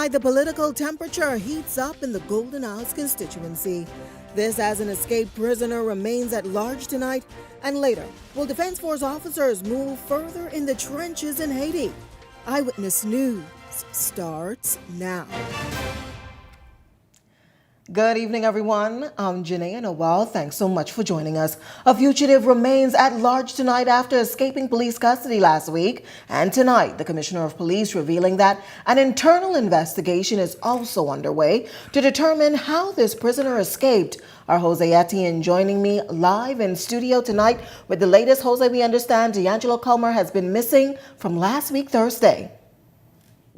tonight, the political temperature heats up in the Golden Isles constituency. This as an escaped prisoner remains at large tonight, and later, will Defense Force officers move further in the trenches in Haiti? Eyewitness News starts now. Good evening, everyone. I'm Janae Noel. Thanks so much for joining us. A fugitive remains at large tonight after escaping police custody last week. And tonight, the Commissioner of Police revealing that an internal investigation is also underway to determine how this prisoner escaped. Our Jose Etienne joining me live in studio tonight with the latest. Jose, we understand D'Angelo Culmer has been missing from last week, Thursday.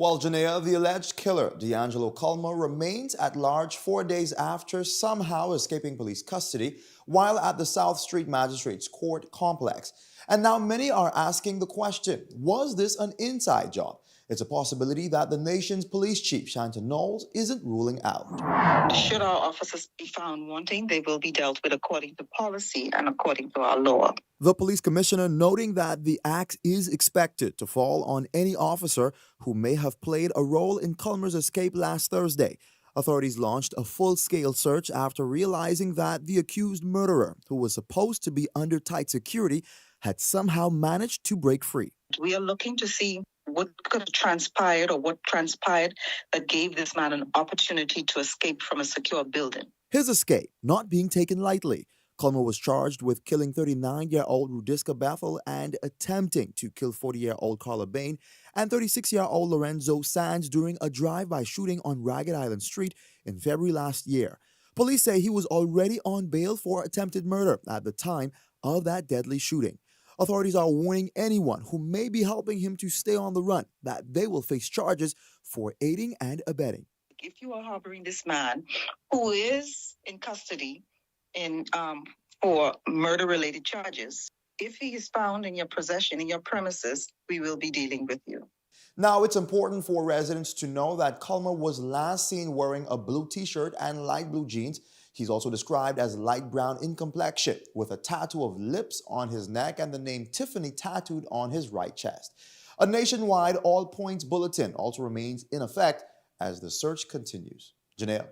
Well, Janea, the alleged killer, D'Angelo Culmer, remains at large 4 days after somehow escaping police custody while at the South Street Magistrates Court complex. And now many are asking the question, was this an inside job? It's a possibility that the nation's police chief, Shanton Knowles, isn't ruling out. Should our officers be found wanting, they will be dealt with according to policy and according to our law. The police commissioner noting that the axe is expected to fall on any officer who may have played a role in Culmer's escape last Thursday. Authorities launched a full-scale search after realizing that the accused murderer, who was supposed to be under tight security, had somehow managed to break free. We are looking to see what could have transpired or what transpired that gave this man an opportunity to escape from a secure building. His escape not being taken lightly. Culmer was charged with killing 39-year-old Rudiska Bethel and attempting to kill 40-year-old Carla Bain and 36-year-old Lorenzo Sands during a drive-by shooting on Ragged Island Street in February last year. Police say he was already on bail for attempted murder at the time of that deadly shooting. Authorities are warning anyone who may be helping him to stay on the run that they will face charges for aiding and abetting. If you are harboring this man who is in custody for murder-related charges, if he is found in your possession, in your premises, we will be dealing with you. Now, it's important for residents to know that Culmer was last seen wearing a blue t-shirt and light blue jeans. He's also described as light brown in complexion, with a tattoo of lips on his neck and the name Tiffany tattooed on his right chest. A nationwide all-points bulletin also remains in effect as the search continues. Janelle.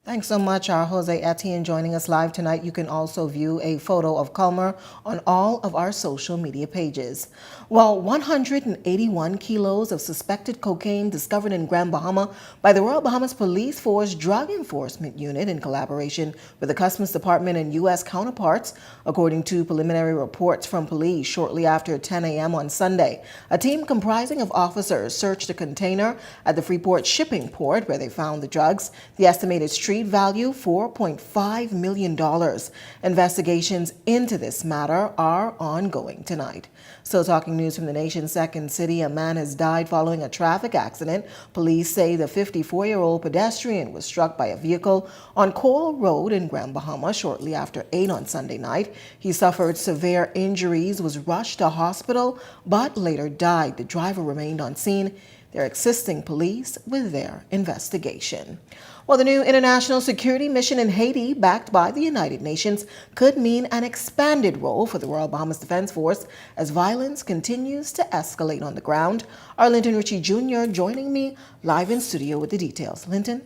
Thanks so much, our Jose Etienne joining us live tonight. You can also view a photo of Culmer on all of our social media pages. Well, 181 kilos of suspected cocaine discovered in Grand Bahama by the Royal Bahamas Police Force Drug Enforcement Unit in collaboration with the Customs Department and U.S. counterparts, according to preliminary reports from police shortly after 10 a.m. on Sunday. A team comprising of officers searched a container at the Freeport shipping port where they found the drugs. The estimated street value $4.5 million. Investigations into this matter are ongoing tonight. Still talking news from the nation's second city, a man has died following a traffic accident. Police say the 54-year-old pedestrian was struck by a vehicle on Coral Road in Grand Bahama shortly after 8 on Sunday night. He suffered severe injuries, was rushed to hospital, but later died. The driver remained on scene. They're assisting police with their investigation. Well, the new international security mission in Haiti, backed by the United Nations, could mean an expanded role for the Royal Bahamas Defense Force as violence continues to escalate on the ground. Our Linton Ritchie Jr. joining me live in studio with the details. Linton?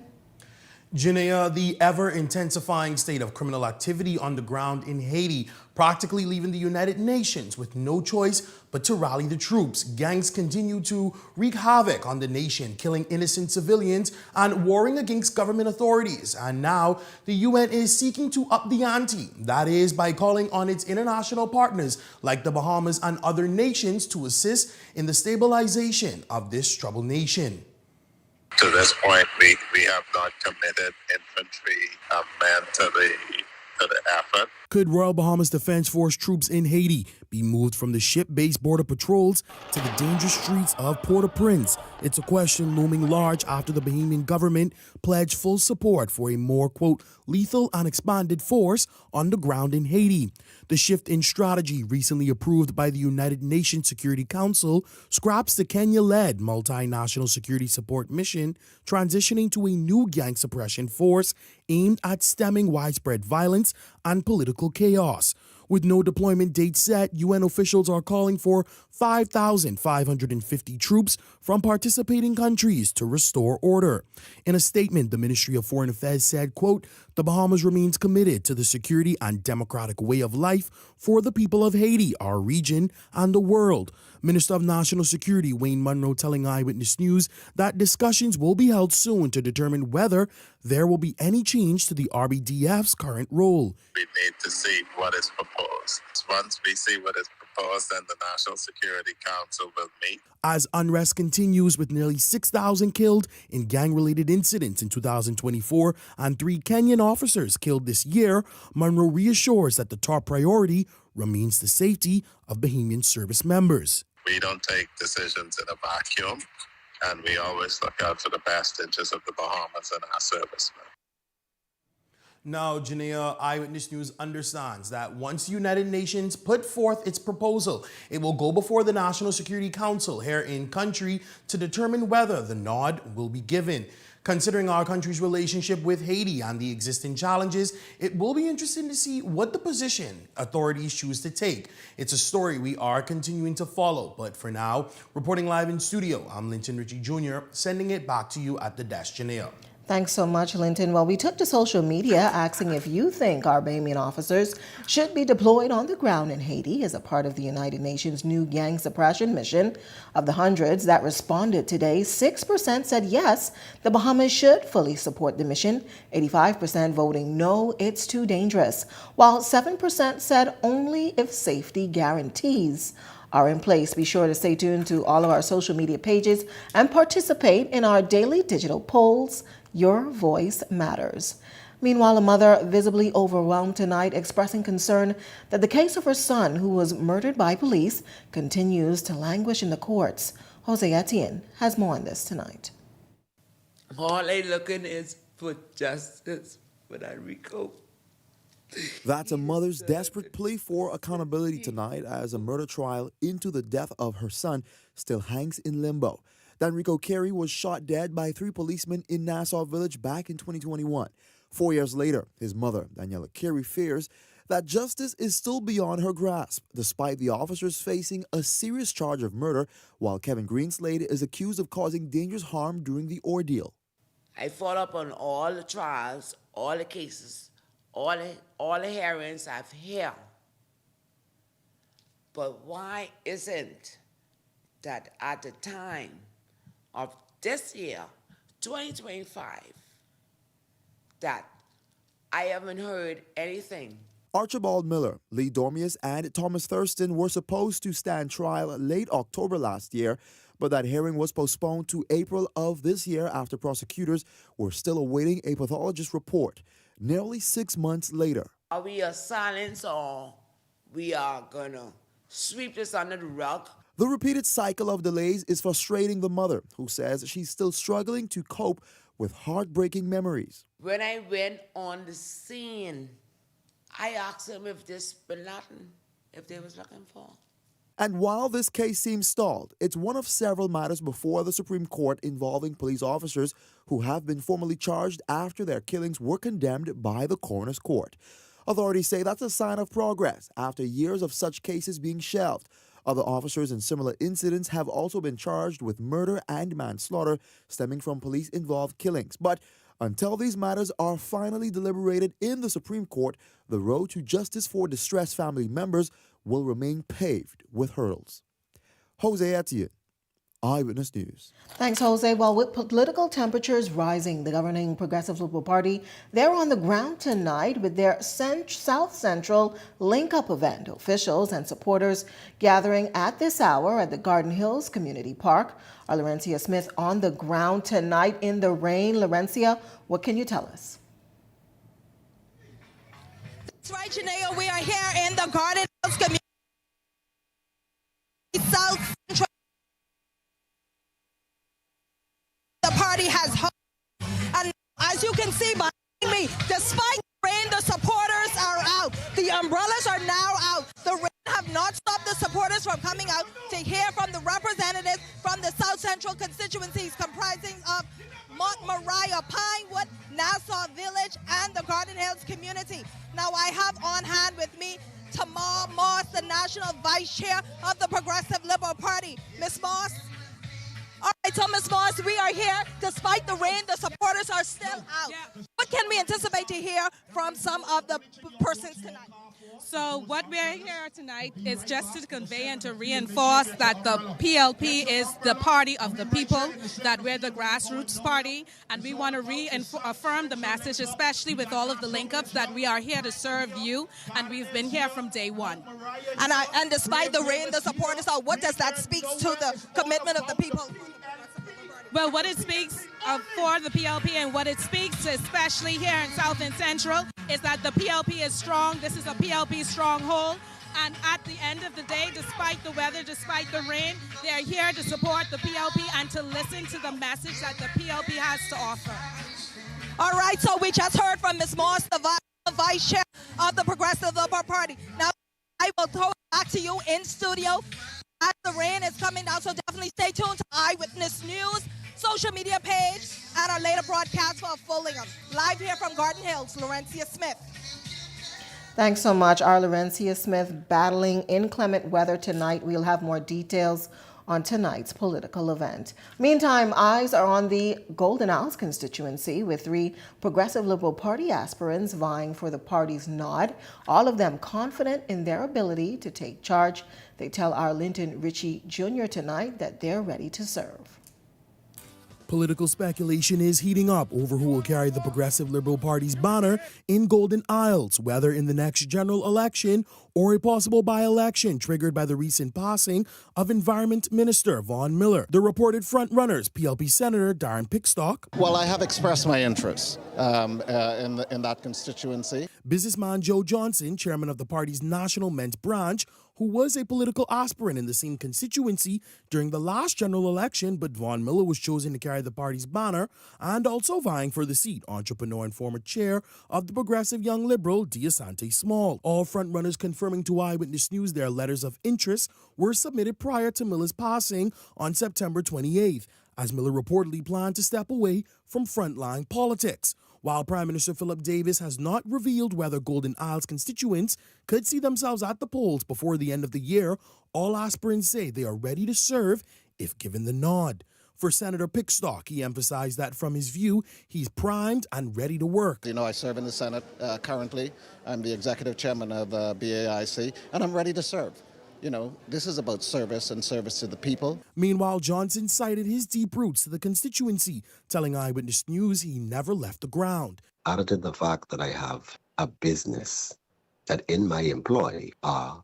Janea, the ever-intensifying state of criminal activity on the ground in Haiti, practically leaving the United Nations with no choice but to rally the troops. Gangs continue to wreak havoc on the nation, killing innocent civilians and warring against government authorities. And now the UN is seeking to up the ante. That is by calling on its international partners like the Bahamas and other nations to assist in the stabilization of this troubled nation. To this point, we have not committed infantry men to the effort. Could Royal Bahamas Defense Force troops in Haiti be moved from the ship-based border patrols to the dangerous streets of Port-au-Prince? It's a question looming large after the Bahamian government pledged full support for a more, quote, lethal and expanded force on the ground in Haiti. The shift in strategy recently approved by the United Nations Security Council scraps the Kenya-led multinational security support mission, transitioning to a new gang suppression force aimed at stemming widespread violence and political chaos. With no deployment date set, UN officials are calling for 5,550 troops from participating countries to restore order. In a statement, the Ministry of Foreign Affairs said, quote, "The Bahamas remains committed to the security and democratic way of life for the people of Haiti, our region, and the world." Minister of National Security Wayne Munro telling Eyewitness News that discussions will be held soon to determine whether there will be any change to the RBDF's current role. We need to see what is proposed. Once we see what is proposed, then the National Security Council will meet. As unrest continues with nearly 6,000 killed in gang-related incidents in 2024 and 3 Kenyan officers killed this year, Munro reassures that the top priority remains the safety of Bahamian service members. We don't take decisions in a vacuum, and we always look out for the best interests of the Bahamas and our servicemen. Now, Janea, Eyewitness News understands that once United Nations put forth its proposal, it will go before the National Security Council here in country to determine whether the nod will be given. Considering our country's relationship with Haiti and the existing challenges, it will be interesting to see what the position authorities choose to take. It's a story we are continuing to follow, but for now, reporting live in studio, I'm Linton Ritchie Jr., sending it back to you at the desk, Janelle. Thanks so much, Linton. Well, we took to social media asking if you think our Bahamian officers should be deployed on the ground in Haiti as a part of the United Nations' new gang suppression mission. Of the hundreds that responded today, 6% said yes, the Bahamas should fully support the mission, 85% voting no, it's too dangerous, while 7% said only if safety guarantees are in place. Be sure to stay tuned to all of our social media pages and participate in our daily digital polls. Your voice matters. Meanwhile, a mother visibly overwhelmed tonight, expressing concern that the case of her son, who was murdered by police, continues to languish in the courts. Jose Etienne has more on this tonight. All they looking is for justice for that Rico. That's a mother's desperate plea for accountability tonight as a murder trial into the death of her son still hangs in limbo. Danrico Carey was shot dead by 3 policemen in Nassau Village back in 2021. 4 years later, his mother, Daniela Carey, fears that justice is still beyond her grasp, despite the officers facing a serious charge of murder, while Kevin Greenslade is accused of causing dangerous harm during the ordeal. I followed up on all the trials, all the cases, all the hearings I've held. But why isn't that at the time of this year, 2025, that I haven't heard anything? Archibald Miller, Lee Dormius, and Thomas Thurston were supposed to stand trial late October last year, but that hearing was postponed to April of this year after prosecutors were still awaiting a pathologist report. Nearly 6 months later. Are we a silence or we are gonna sweep this under the rug? The repeated cycle of delays is frustrating the mother, who says she's still struggling to cope with heartbreaking memories. When I went on the scene, I asked them if this bin Laden, if they was looking for. And while this case seems stalled, it's one of several matters before the Supreme Court involving police officers who have been formally charged after their killings were condemned by the coroner's court. Authorities say that's a sign of progress after years of such cases being shelved. Other officers in similar incidents have also been charged with murder and manslaughter stemming from police-involved killings. But until these matters are finally deliberated in the Supreme Court, the road to justice for distressed family members will remain paved with hurdles. Jose Etienne, Eyewitness News. Thanks, Jose. Well, with political temperatures rising, the governing Progressive Liberal Party, they're on the ground tonight with their South Central Link-Up event. Officials and supporters gathering at this hour at the Garden Hills Community Park. Our Laurencia Smith on the ground tonight in the rain. Laurencia, what can you tell us? That's right, Janelle. We are here in the Garden Hills Community South Central. The party has hosted, and as you can see behind me, despite the rain, the supporters are out. The umbrellas are now out. The rain have not stopped the supporters from coming out to hear from the representatives from the South Central constituencies comprising of Montmoriah, Pinewood, Nassau Village, and the Garden Hills community. Now I have on hand with me Tamar Moss, the National Vice Chair of the Progressive Liberal Party. Ms. Moss? All right, so Ms. Moss, we are here. Despite the rain, the supporters are still out. What can we anticipate to hear from some of the persons tonight? So what we're here tonight is just to convey and to reinforce that the PLP is the party of the people, that we're the grassroots party, and we want to reaffirm the message, especially with all of the link-ups, that we are here to serve you, and we've been here from day one. And despite the rain, the supporters are. What does that speak to the commitment of the people? Well, what it speaks for the PLP and what it speaks, especially here in South and Central, is that the PLP is strong. This is a PLP stronghold. And at the end of the day, despite the weather, despite the rain, they're here to support the PLP and to listen to the message that the PLP has to offer. All right, so we just heard from Ms. Moss, the Vice Chair of the Progressive Liberal Party. Now, I will throw it back to you in studio as the rain is coming down, so definitely stay tuned to Eyewitness News, social media page, and our later broadcast for a full link. Live here from Garden Hills, Laurencia Smith. Thanks so much, our Laurencia Smith, battling inclement weather tonight. We'll have more details on tonight's political event. Meantime, eyes are on the Golden Isles constituency, with 3 Progressive Liberal Party aspirants vying for the party's nod, all of them confident in their ability to take charge. They tell our Linton Ritchie Jr. tonight that they're ready to serve. Political speculation is heating up over who will carry the Progressive Liberal Party's banner in Golden Isles, whether in the next general election or a possible by-election triggered by the recent passing of Environment Minister Vaughn Miller. The reported frontrunners, PLP Senator Darren Pickstock. Well, I have expressed my interest in that constituency. Businessman Joe Johnson, chairman of the party's National Men's Branch, who was a political aspirant in the same constituency during the last general election, but Vaughn Miller was chosen to carry the party's banner, and also vying for the seat, entrepreneur and former chair of the Progressive Young Liberal, D'Asante Small. All frontrunners confirming to Eyewitness News their letters of interest were submitted prior to Miller's passing on September 28th, as Miller reportedly planned to step away from frontline politics. While Prime Minister Philip Davis has not revealed whether Golden Isles constituents could see themselves at the polls before the end of the year, all aspirants say they are ready to serve if given the nod. For Senator Pickstock, he emphasized that from his view, he's primed and ready to work. You know, I serve in the Senate currently. I'm the executive chairman of BAIC, and I'm ready to serve. You know, this is about service and service to the people. Meanwhile, Johnson cited his deep roots to the constituency, telling Eyewitness News he never left the ground. Other than the fact that I have a business that in my employ are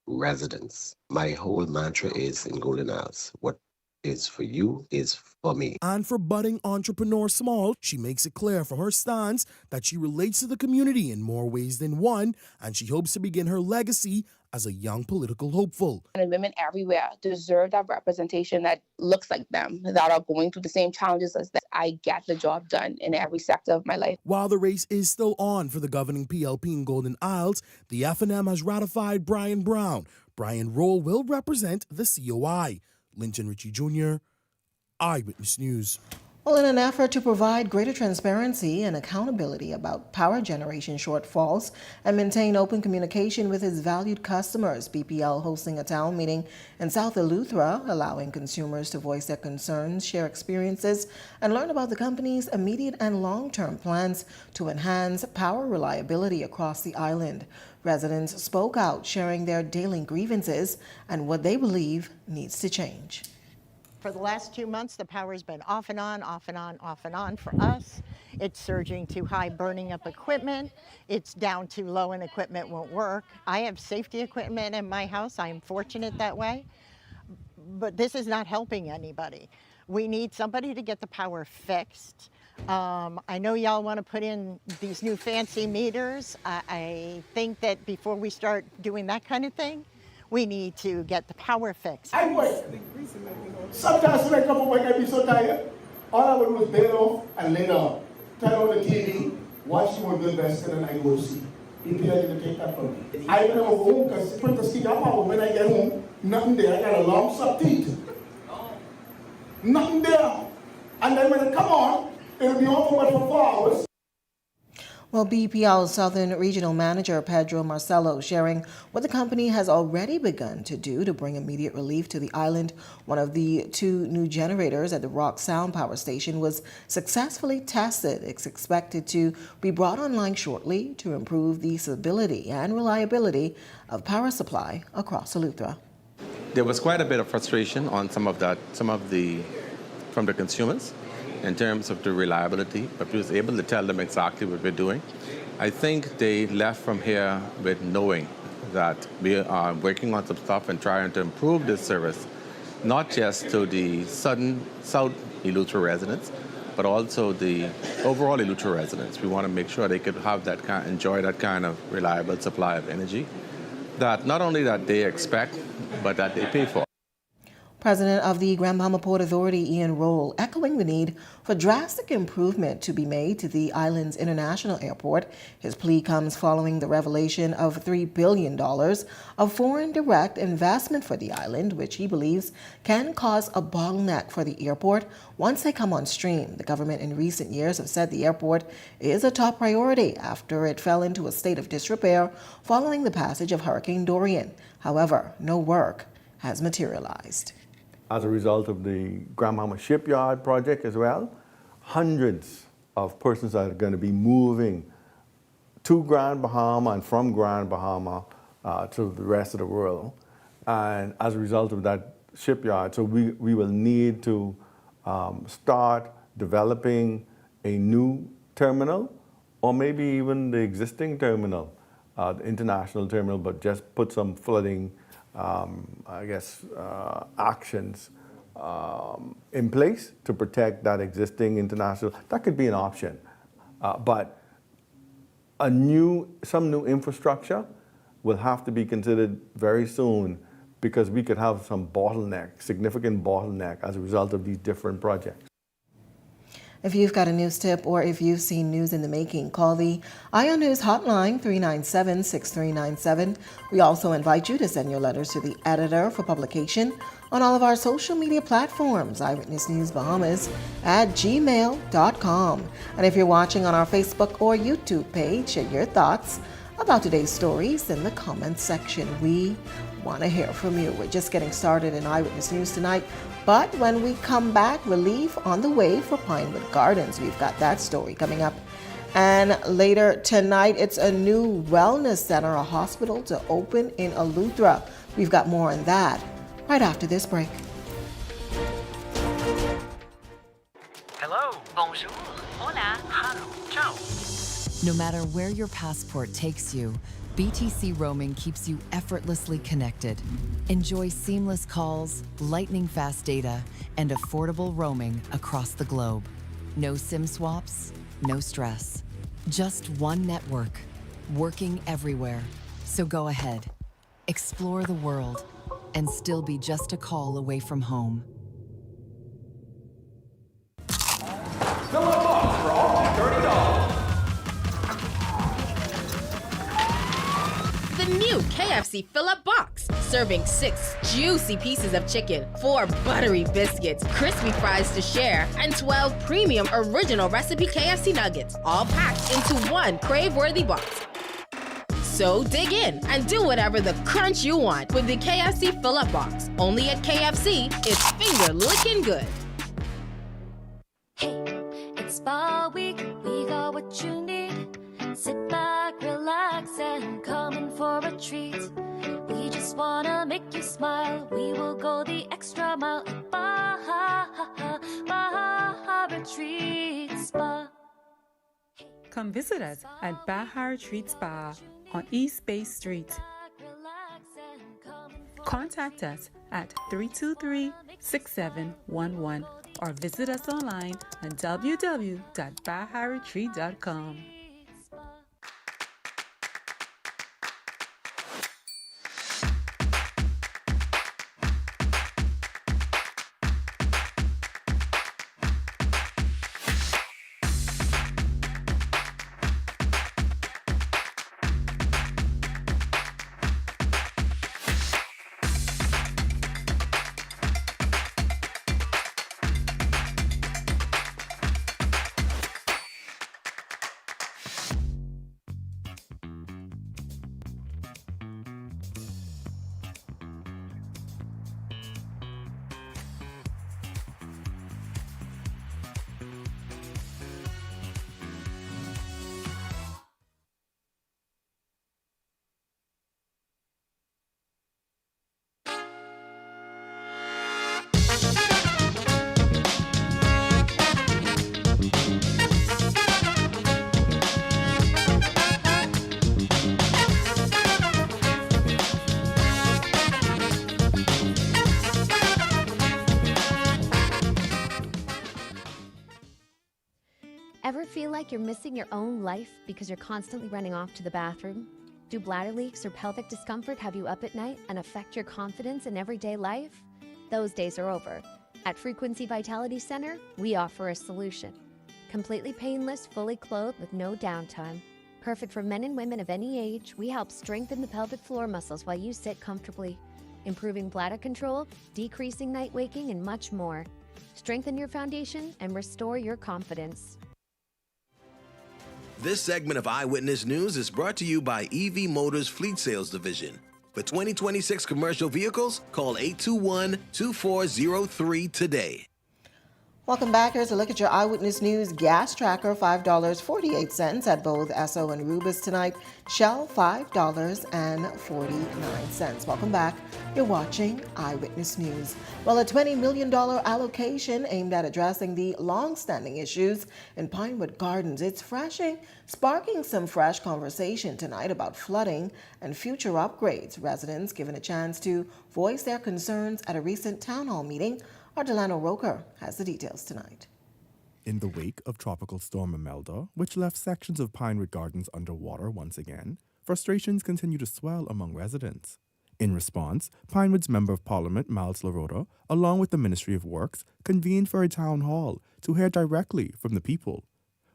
residents, my whole mantra is in Golden Isles, what is for you is for me. And for budding entrepreneur Small, she makes it clear from her stance that she relates to the community in more ways than one, and she hopes to begin her legacy as a young political hopeful. And women everywhere deserve that representation that looks like them, that are going through the same challenges as that. I get the job done in every sector of my life. While the race is still on for the governing PLP in Golden Isles, the FNM has ratified Brian Brown. Brian Roll will represent the COI. Linton Ritchie Jr., Eyewitness News. Well, in an effort to provide greater transparency and accountability about power generation shortfalls and maintain open communication with its valued customers, BPL hosting a town meeting in South Eleuthera, allowing consumers to voice their concerns, share experiences, and learn about the company's immediate and long-term plans to enhance power reliability across the island. Residents spoke out, sharing their daily grievances and what they believe needs to change. For the last 2 months, the power's been off and on, off and on, off and on for us. It's surging to high, burning up equipment. It's down to low and equipment won't work. I have safety equipment in my house. I am fortunate that way. But this is not helping anybody. We need somebody to get the power fixed. I know y'all want to put in these new fancy meters. I think that before we start doing that kind of thing, we need to get the power fixed. I work. Sometimes when I come from work, I be so tired. All I would do is bed off and lay down. Turn on the TV, watch the good best, and then I go to sleep. People are going to take that from me. I never go home because put the stick up when I get home, nothing there. I got a long suck teeth. Nothing there. And then when it come on, it'll be on for 4 hours. Well, BPL's Southern Regional Manager Pedro Marcelo sharing what the company has already begun to do to bring immediate relief to the island. One of the 2 new generators at the Rock Sound Power Station was successfully tested. It's expected to be brought online shortly to improve the stability and reliability of power supply across Eleuthera. There was quite a bit of frustration on from the consumers in terms of the reliability, but we was able to tell them exactly what we're doing. I think they left from here with knowing that we are working on some stuff and trying to improve this service, not just to the South Eleuthera residents, but also the overall Eleuthera residents. We want to make sure they could have enjoy that kind of reliable supply of energy that not only that they expect, but that they pay for. President of the Grand Bahama Port Authority, Ian Roll, echoing the need for drastic improvement to be made to the island's international airport. His plea comes following the revelation of $3 billion of foreign direct investment for the island, which he believes can cause a bottleneck for the airport once they come on stream. The government in recent years have said the airport is a top priority after it fell into a state of disrepair following the passage of Hurricane Dorian. However, no work has materialized. As a result of the Grand Bahama Shipyard project as well, hundreds of persons are going to be moving to Grand Bahama and from Grand Bahama to the rest of the world. And as a result of that shipyard, so we will need to start developing a new terminal, or maybe even the existing terminal, the international terminal, but just put some flooding actions in place to protect that existing international. That could be an option, but some new infrastructure will have to be considered very soon, because we could have some significant bottleneck as a result of these different projects. If you've got a news tip or if you've seen news in the making, call the ION News hotline 397-6397. We also invite you to send your letters to the editor for publication on all of our social media platforms, Eyewitness News Bahamas @gmail.com. And if you're watching on our Facebook or YouTube page, share your thoughts about today's stories in the comments section. We want to hear from you. We're just getting started in Eyewitness News tonight, but when we come back, relief on the way for Pinewood Gardens. We've got that story coming up. And later tonight, it's a new wellness center, a hospital to open in Eleuthera. We've got more on that right after this break. Hello, bonjour, hola, hello, ciao. No matter where your passport takes you, BTC roaming keeps you effortlessly connected. Enjoy seamless calls, lightning-fast data, and affordable roaming across the globe. No SIM swaps, no stress. Just one network, working everywhere. So go ahead, explore the world, and still be just a call away from home. Fill up box for all $30. The new KFC Fill-Up Box, serving 6 juicy pieces of chicken, 4 buttery biscuits, crispy fries to share, and 12 premium original recipe KFC nuggets, all packed into one crave-worthy box. So dig in and do whatever the crunch you want with the KFC Fill-Up Box. Only at KFC, it's finger-licking good. It's Spa Week, we got what you need. Sit back, relax, and come in for a treat. We just wanna make you smile. We will go the extra mile at Baja Retreat Spa. Come visit us at Baja Retreat Spa on East Bay Street. Contact us at 323-6711 or visit us online at www.baharetreat.com. feel like you're missing your own life because you're constantly running off to the bathroom? Do bladder leaks or pelvic discomfort have you up at night and affect your confidence in everyday life? Those days are over. At Frequency Vitality Center, we offer a solution. Completely painless, fully clothed with no downtime. Perfect for men and women of any age, we help strengthen the pelvic floor muscles while you sit comfortably, improving bladder control, decreasing night waking, and much more. Strengthen your foundation and restore your confidence. This segment of Eyewitness News is brought to you by EV Motors Fleet Sales Division. For 2026 commercial vehicles, call 821-2403 today. Welcome back. Here's a look at your Eyewitness News gas tracker. $5.48 at both Esso and Rubis tonight. Shell, $5.49. Welcome back. You're watching Eyewitness News. Well, a $20 million allocation aimed at addressing the long-standing issues in Pinewood Gardens. It's sparking some fresh conversation tonight about flooding and future upgrades. Residents given a chance to voice their concerns at a recent town hall meeting. Our Delano Roker has the details tonight. In the wake of Tropical Storm Imelda, which left sections of Pinewood Gardens underwater once again, frustrations continue to swell among residents. In response, Pinewood's Member of Parliament, Miles LaRota, along with the Ministry of Works, convened for a town hall to hear directly from the people.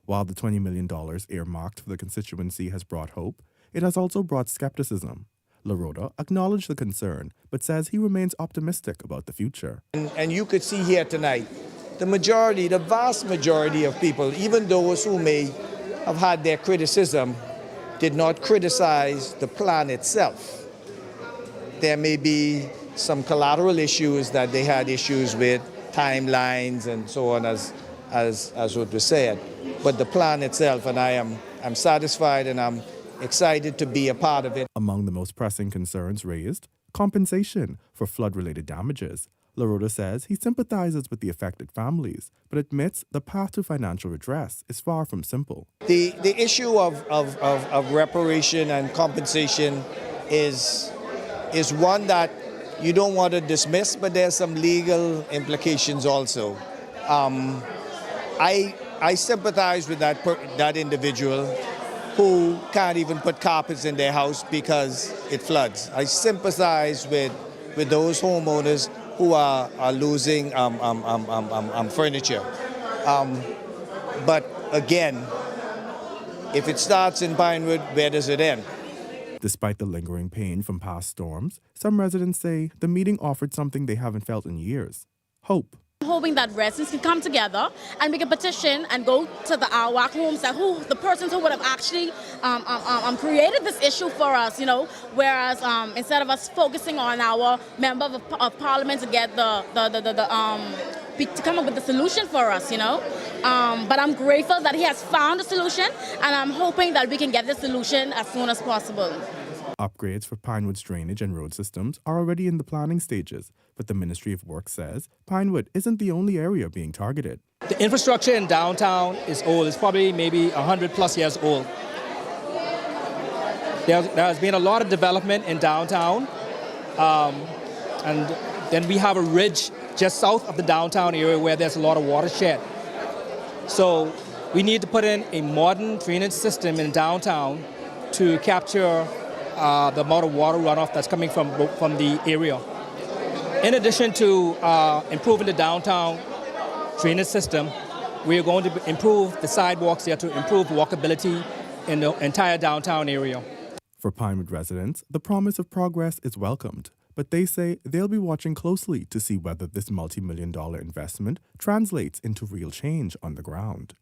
While the $20 million earmarked for the constituency has brought hope, it has also brought skepticism. LaRota acknowledged the concern, but says he remains optimistic about the future. And you could see here tonight, the vast majority of people, even those who may have had their criticism, did not criticize the plan itself. There may be some collateral issues that they had issues with, timelines and so on, as what was said. But the plan itself, and I'm satisfied and I'm excited to be a part of it. Among the most pressing concerns raised, compensation for flood-related damages. LaRota says he sympathizes with the affected families, but admits the path to financial redress is far from simple. The issue of reparation and compensation is one that you don't want to dismiss, but there's some legal implications also. I sympathize with that individual who can't even put carpets in their house because it floods. I sympathize with those homeowners who are losing furniture. But again, if it starts in Pinewood, where does it end? Despite the lingering pain from past storms, some residents say the meeting offered something they haven't felt in years: hope. I'm hoping that residents can come together and make a petition and go to the AWAC homes, that the persons who would have actually created this issue for us, whereas instead of us focusing on our member of parliament to get to come up with the solution for us, but I'm grateful that he has found a solution, and I'm hoping that we can get the solution as soon as possible. Upgrades for Pinewood's drainage and road systems are already in the planning stages, but the Ministry of Works says Pinewood isn't the only area being targeted. The infrastructure in downtown is old. It's probably maybe 100 plus years old. There has been a lot of development in downtown, and then we have a ridge just south of the downtown area where there's a lot of watershed. So we need to put in a modern drainage system in downtown to capture the amount of water runoff that's coming from the area. In addition to improving the downtown drainage system, we are going to improve the sidewalks there to improve walkability in the entire downtown area. For Pinewood residents, the promise of progress is welcomed, but they say they'll be watching closely to see whether this multi-million-dollar investment translates into real change on the ground.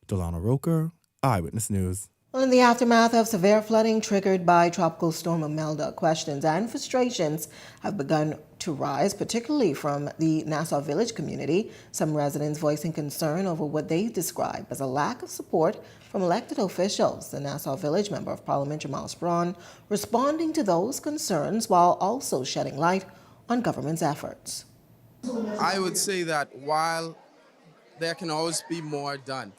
Delano Roker, Eyewitness News. Well, in the aftermath of severe flooding triggered by Tropical Storm Imelda, questions and frustrations have begun to rise, particularly from the Nassau Village community. Some residents voicing concern over what they describe as a lack of support from elected officials. The Nassau Village Member of Parliament, Jamal Sprawn, responding to those concerns while also shedding light on government's efforts. I would say that while there can always be more done,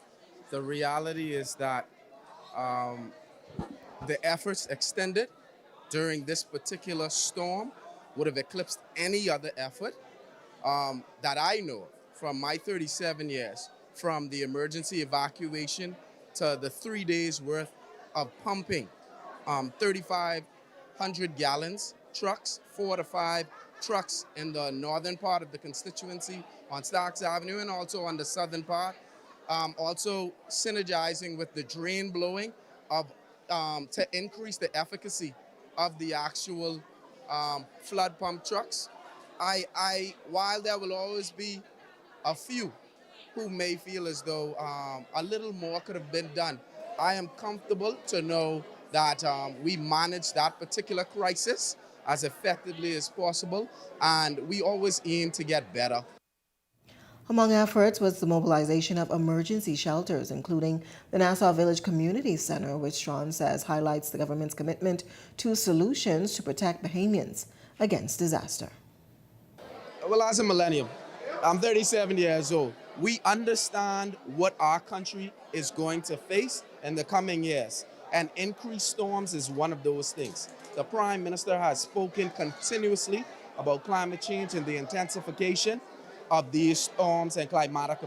the reality is that the efforts extended during this particular storm would have eclipsed any other effort that I know of from my 37 years, from the emergency evacuation to the 3 days worth of pumping 3,500 gallons trucks, 4 to 5 trucks in the northern part of the constituency on Starks Avenue and also on the southern part. Also synergizing with the drain blowing of to increase the efficacy of the actual flood pump trucks. While there will always be a few who may feel as though a little more could have been done, I am comfortable to know that we managed that particular crisis as effectively as possible, and we always aim to get better. Among efforts was the mobilization of emergency shelters, including the Nassau Village Community Center, which Strawn says highlights the government's commitment to solutions to protect Bahamians against disaster. Well, as a millennium, I'm 37 years old. We understand what our country is going to face in the coming years, and increased storms is one of those things. The Prime Minister has spoken continuously about climate change and the intensification of these storms and climatic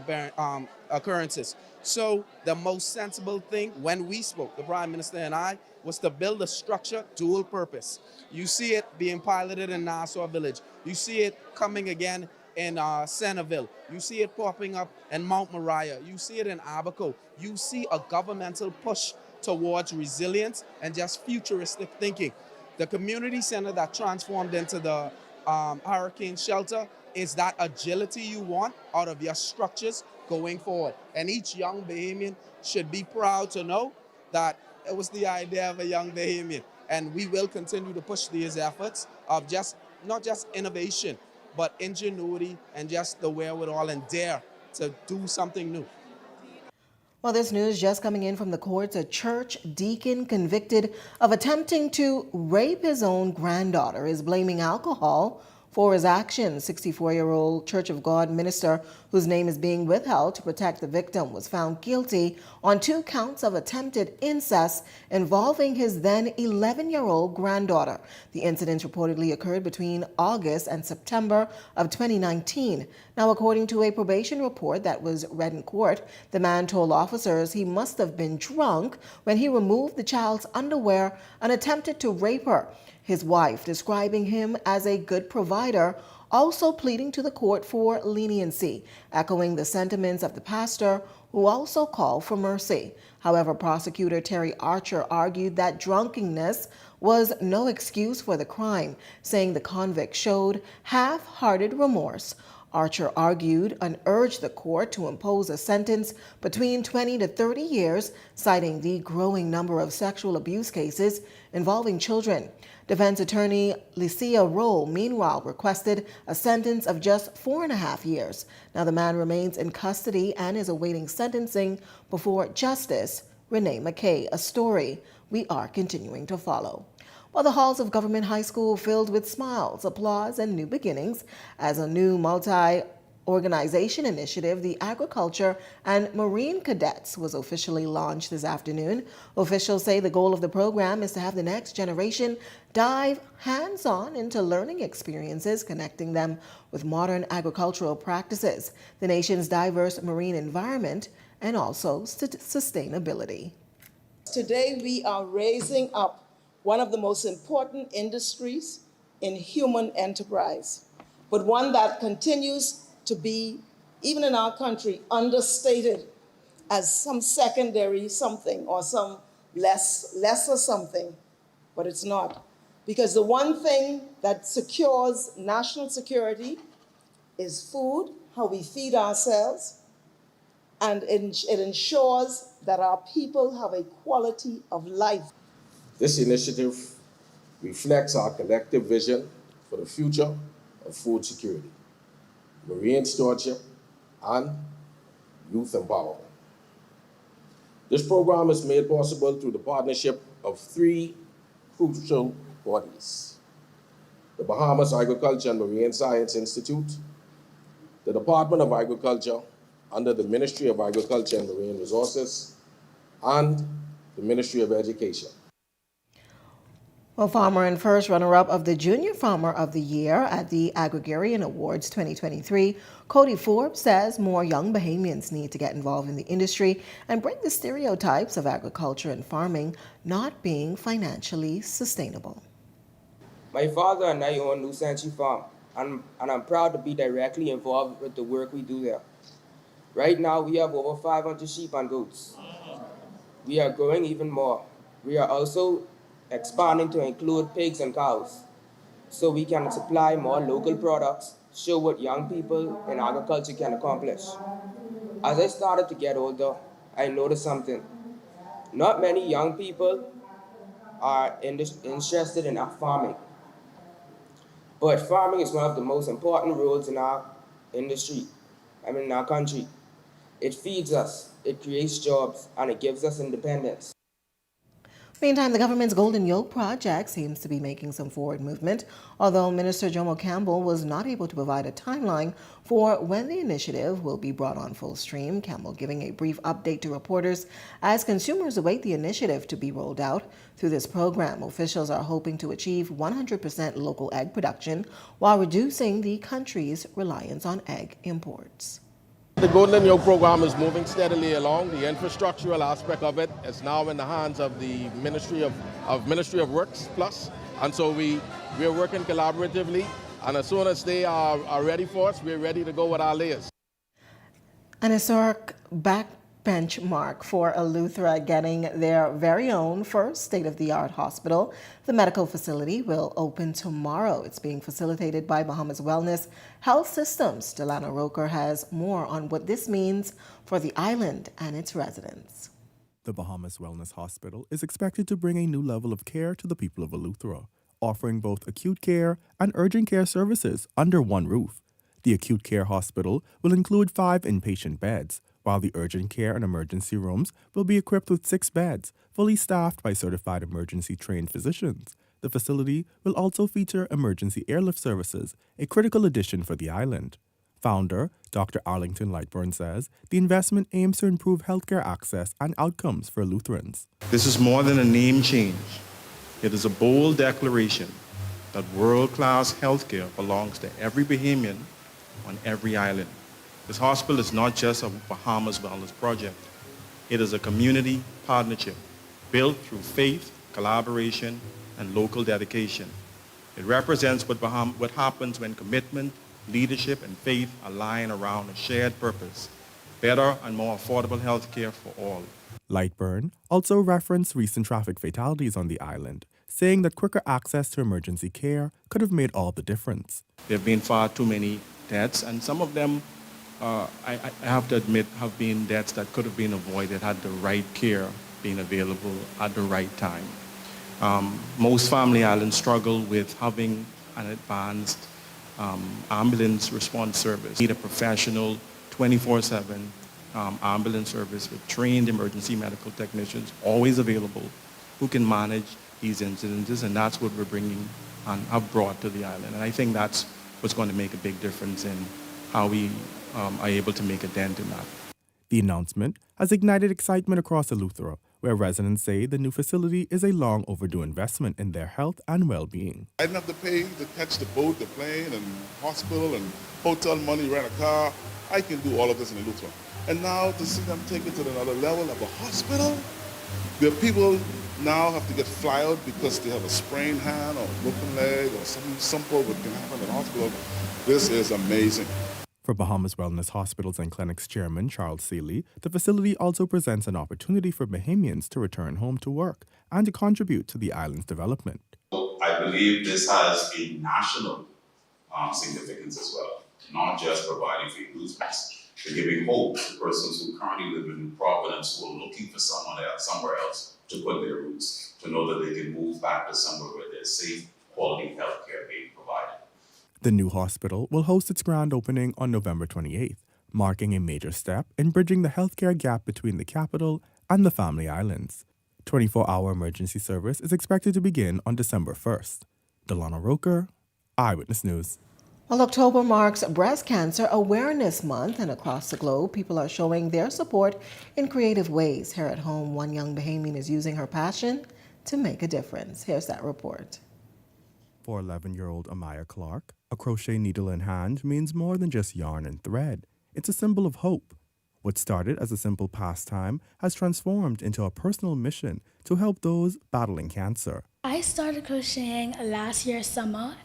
occurrences. So the most sensible thing when we spoke, the Prime Minister and I, was to build a structure dual purpose. You see it being piloted in Nassau Village. You see it coming again in Centerville. You see it popping up in Mount Moriah. You see it in Abaco. You see a governmental push towards resilience and just futuristic thinking. The community center that transformed into the hurricane shelter is that agility you want out of your structures going forward. And each young Bahamian should be proud to know that it was the idea of a young Bahamian. And we will continue to push these efforts of not just innovation, but ingenuity and just the wherewithal and dare to do something new. Well, this news just coming in from the courts. A church deacon convicted of attempting to rape his own granddaughter is blaming alcohol for his actions. 64-year-old Church of God minister, whose name is being withheld to protect the victim, was found guilty on 2 counts of attempted incest involving his then 11-year-old granddaughter. The incident reportedly occurred between August and September of 2019. Now, according to a probation report that was read in court, the man told officers he must have been drunk when he removed the child's underwear and attempted to rape her. His wife describing him as a good provider, also pleading to the court for leniency, echoing the sentiments of the pastor, who also called for mercy. However, prosecutor Terry Archer argued that drunkenness was no excuse for the crime, saying the convict showed half-hearted remorse. Archer argued and urged the court to impose a sentence between 20 to 30 years, citing the growing number of sexual abuse cases involving children. Defense attorney Lycia Rowe, meanwhile, requested a sentence of just 4.5 years. Now, the man remains in custody and is awaiting sentencing before Justice Renee McKay, a story we are continuing to follow. Well, the halls of Government High School filled with smiles, applause, and new beginnings as a new multi-organization initiative, the Agriculture and Marine Cadets, was officially launched this afternoon. Officials say the goal of the program is to have the next generation dive hands-on into learning experiences, connecting them with modern agricultural practices, the nation's diverse marine environment, and also sustainability. Today, we are raising up one of the most important industries in human enterprise, but one that continues to be, even in our country, understated as some secondary something or some lesser something, but it's not. Because the one thing that secures national security is food, how we feed ourselves, and it ensures that our people have a quality of life. This initiative reflects our collective vision for the future of food security, marine stewardship, and youth empowerment. This program is made possible through the partnership of 3 crucial bodies: the Bahamas Agriculture and Marine Science Institute, the Department of Agriculture under the Ministry of Agriculture and Marine Resources, and the Ministry of Education. Well, farmer and first runner-up of the Junior Farmer of the Year at the Agrarian Awards 2023, Cody Forbes says more young Bahamians need to get involved in the industry and break the stereotypes of agriculture and farming not being financially sustainable. My father and I own New Century Farm, and I'm proud to be directly involved with the work we do there. Right now, we have over 500 sheep and goats. We are growing even more. We are also expanding to include pigs and cows, so we can supply more local products, show what young people in agriculture can accomplish. As I started to get older, I noticed something. Not many young people are interested in farming, but farming is one of the most important roles in our industry, in our country. It feeds us, it creates jobs, and it gives us independence. Meantime, the government's Golden Yoke project seems to be making some forward movement, although Minister Jomo Campbell was not able to provide a timeline for when the initiative will be brought on full stream. Campbell giving a brief update to reporters as consumers await the initiative to be rolled out. Through this program, officials are hoping to achieve 100% local egg production while reducing the country's reliance on egg imports. The Golden Yoke program is moving steadily along. The infrastructural aspect of it is now in the hands of the Ministry of Works Plus, and so we're working collaboratively. And as soon as they are ready for us, we're ready to go with our layers. An historic benchmark for Eleuthera getting their very own first state-of-the-art hospital. The medical facility will open tomorrow. It's being facilitated by Bahamas Wellness Health Systems. Delana Roker has more on what this means for the island and its residents. The Bahamas Wellness Hospital is expected to bring a new level of care to the people of Eleuthera, offering both acute care and urgent care services under one roof. The acute care hospital will include 5 inpatient beds, while the urgent care and emergency rooms will be equipped with 6 beds, fully staffed by certified emergency-trained physicians. The facility will also feature emergency airlift services, a critical addition for the island. Founder, Dr. Arlington Lightburn says the investment aims to improve healthcare access and outcomes for Lutherans. This is more than a name change. It is a bold declaration that world-class healthcare belongs to every Bahamian on every island. This hospital is not just a Bahamas Wellness project. It is a community partnership built through faith, collaboration, and local dedication. It represents what happens when commitment, leadership, and faith align around a shared purpose: better and more affordable health care for all. Lightburn also referenced recent traffic fatalities on the island, saying that quicker access to emergency care could have made all the difference. There have been far too many deaths, and some of them, I have to admit, have been deaths that could have been avoided had the right care been available at the right time. Most family islands struggle with having an advanced ambulance response service. Need a professional 24/7 ambulance service with trained emergency medical technicians always available who can manage these incidents, and that's what we're bringing and have brought to the island. And I think that's what's going to make a big difference in how we are able to make a dent in that. The announcement has ignited excitement across Eleuthera, where residents say the new facility is a long overdue investment in their health and well-being. I didn't have to pay to catch the boat, the plane, and hospital and hotel money, rent a car. I can do all of this in Eleuthera. And now to see them take it to another level of a hospital, where people now have to get fly out because they have a sprained hand or a broken leg or something simple that can happen in the hospital. This is amazing. For Bahamas Wellness Hospitals and Clinics Chairman Charles Seeley, the facility also presents an opportunity for Bahamians to return home to work and to contribute to the island's development. I believe this has a national significance as well, not just providing for Eleutherians, but giving hope to persons who currently live in New Providence who are looking for somewhere else to put their roots, to know that they can move back to somewhere where there's safe, quality health care being provided. The new hospital will host its grand opening on November 28th, marking a major step in bridging the healthcare gap between the capital and the Family Islands. 24-hour emergency service is expected to begin on December 1st. Delana Roker, Eyewitness News. Well, October marks Breast Cancer Awareness Month, and across the globe, people are showing their support in creative ways. Here at home, one young Bahamian is using her passion to make a difference. Here's that report. For 11-year-old Amaya Clark, a crochet needle in hand means more than just yarn and thread. It's a symbol of hope. What started as a simple pastime has transformed into a personal mission to help those battling cancer. I started crocheting last year summer,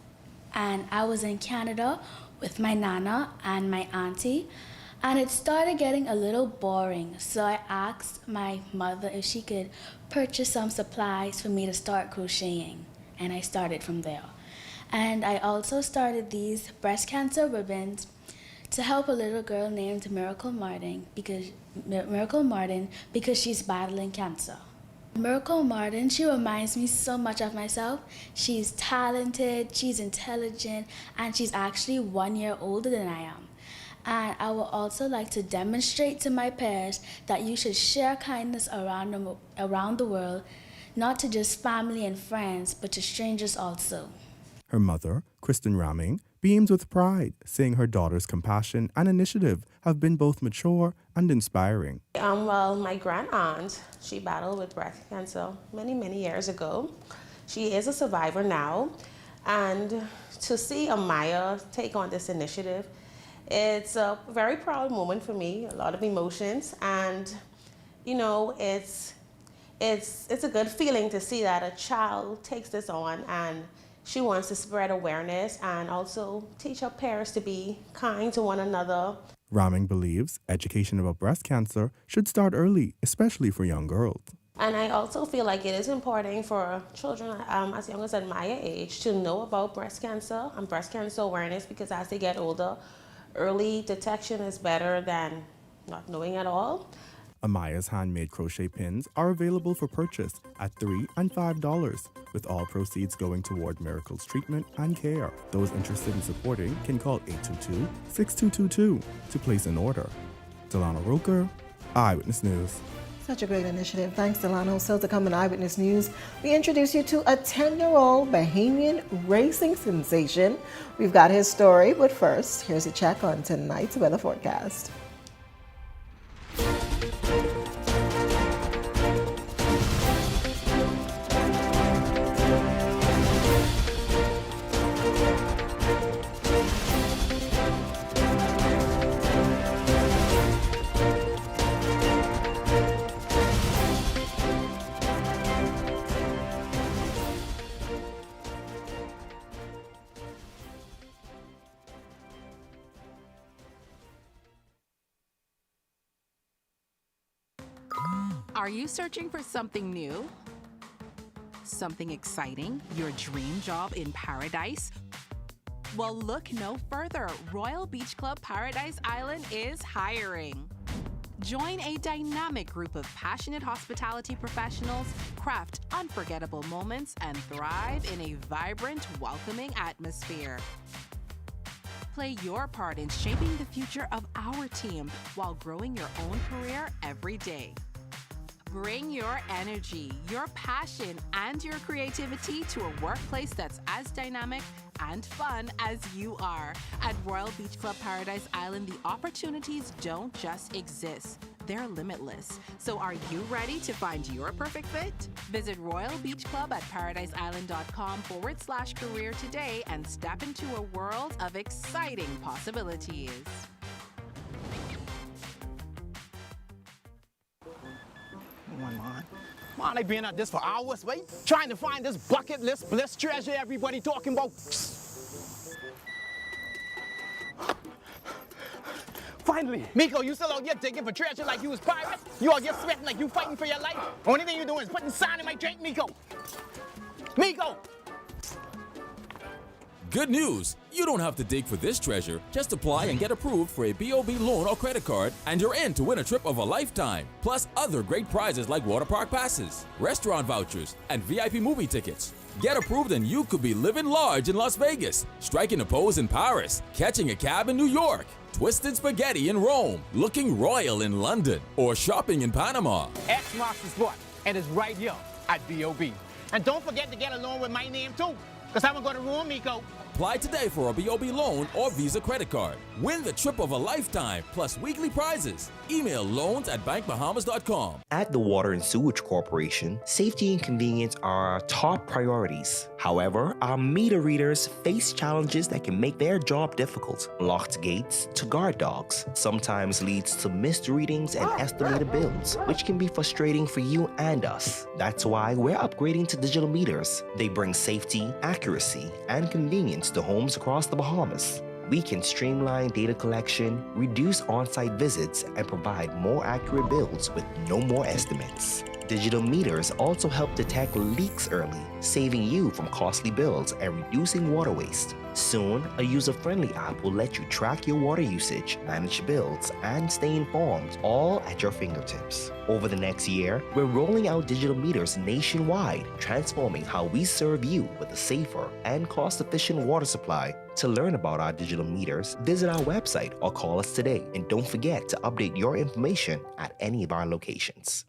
and I was in Canada with my nana and my auntie, and it started getting a little boring. So I asked my mother if she could purchase some supplies for me to start crocheting, and I started from there. And I also started these breast cancer ribbons to help a little girl named Miracle Martin because she's battling cancer. Miracle Martin, she reminds me so much of myself. She's talented, she's intelligent, and she's actually 1 year older than I am. And I would also like to demonstrate to my peers that you should share kindness around the world, not to just family and friends, but to strangers also. Her mother, Kristen Ramming, beams with pride, saying her daughter's compassion and initiative have been both mature and inspiring. Well, my grand-aunt, she battled with breast cancer many years ago. She is a survivor now, and to see Amaya take on this initiative, it's a very proud moment for me, a lot of emotions, and you know, it's a good feeling to see that a child takes this on and she wants to spread awareness and also teach her peers to be kind to one another. Ramming believes education about breast cancer should start early, especially for young girls. And I also feel like it is important for children as young as Amaya age to know about breast cancer and breast cancer awareness, because as they get older, early detection is better than not knowing at all. Amaya's handmade crochet pins are available for purchase at $3 and $5, with all proceeds going toward Miracle's treatment and care. Those interested in supporting can call 822-6222 to place an order. Delano Roker, Eyewitness News. Such a great initiative. Thanks, Delano. So to come in Eyewitness News, we introduce you to a 10-year-old Bahamian racing sensation. We've got his story, but first, here's a check on tonight's weather forecast. Are you searching for something new? Something exciting? Your dream job in paradise? Well, look no further. Royal Beach Club Paradise Island is hiring. Join a dynamic group of passionate hospitality professionals, craft unforgettable moments, and thrive in a vibrant, welcoming atmosphere. Play your part in shaping the future of our team while growing your own career every day. Bring your energy, your passion, and your creativity to a workplace that's as dynamic and fun as you are. At Royal Beach Club Paradise Island, the opportunities don't just exist, they're limitless. So are you ready to find your perfect fit? Visit Royal Beach Club at paradiseisland.com/career today and step into a world of exciting possibilities. Man, I been at this for hours, wait, trying to find this bucket list bliss treasure everybody talking about. Finally, Miko, you still out here digging for treasure like you was pirates? You out here sweating like you fighting for your life? Only thing you doing is putting sand in my drink, Miko. Miko! Good news! You don't have to dig for this treasure. Just apply and get approved for a BOB loan or credit card, and you're in to win a trip of a lifetime. Plus other great prizes like water park passes, restaurant vouchers, and VIP movie tickets. Get approved and you could be living large in Las Vegas, striking a pose in Paris, catching a cab in New York, twisted spaghetti in Rome, looking royal in London, or shopping in Panama. X marks the spot, and it's right here at BOB. And don't forget to get a loan with my name too. because I'm going to ruin Miko. Apply today for a BOB loan or Visa credit card. Win the trip of a lifetime plus weekly prizes. Email loans@bankbahamas.com. At the Water and Sewage Corporation, safety and convenience are our top priorities. However, our meter readers face challenges that can make their job difficult. Locked gates to guard dogs sometimes leads to missed readings and estimated bills, which can be frustrating for you and us. That's why we're upgrading to digital meters. They bring safety, accuracy, and convenience to homes across the Bahamas. We can streamline data collection, reduce on-site visits, and provide more accurate bills with no more estimates. Digital meters also help detect leaks early, saving you from costly bills and reducing water waste. Soon, a user-friendly app will let you track your water usage, manage bills, and stay informed, all at your fingertips. Over the next year, we're rolling out digital meters nationwide, transforming how we serve you with a safer and cost-efficient water supply. To learn about our digital meters, visit our website or call us today. And don't forget to update your information at any of our locations.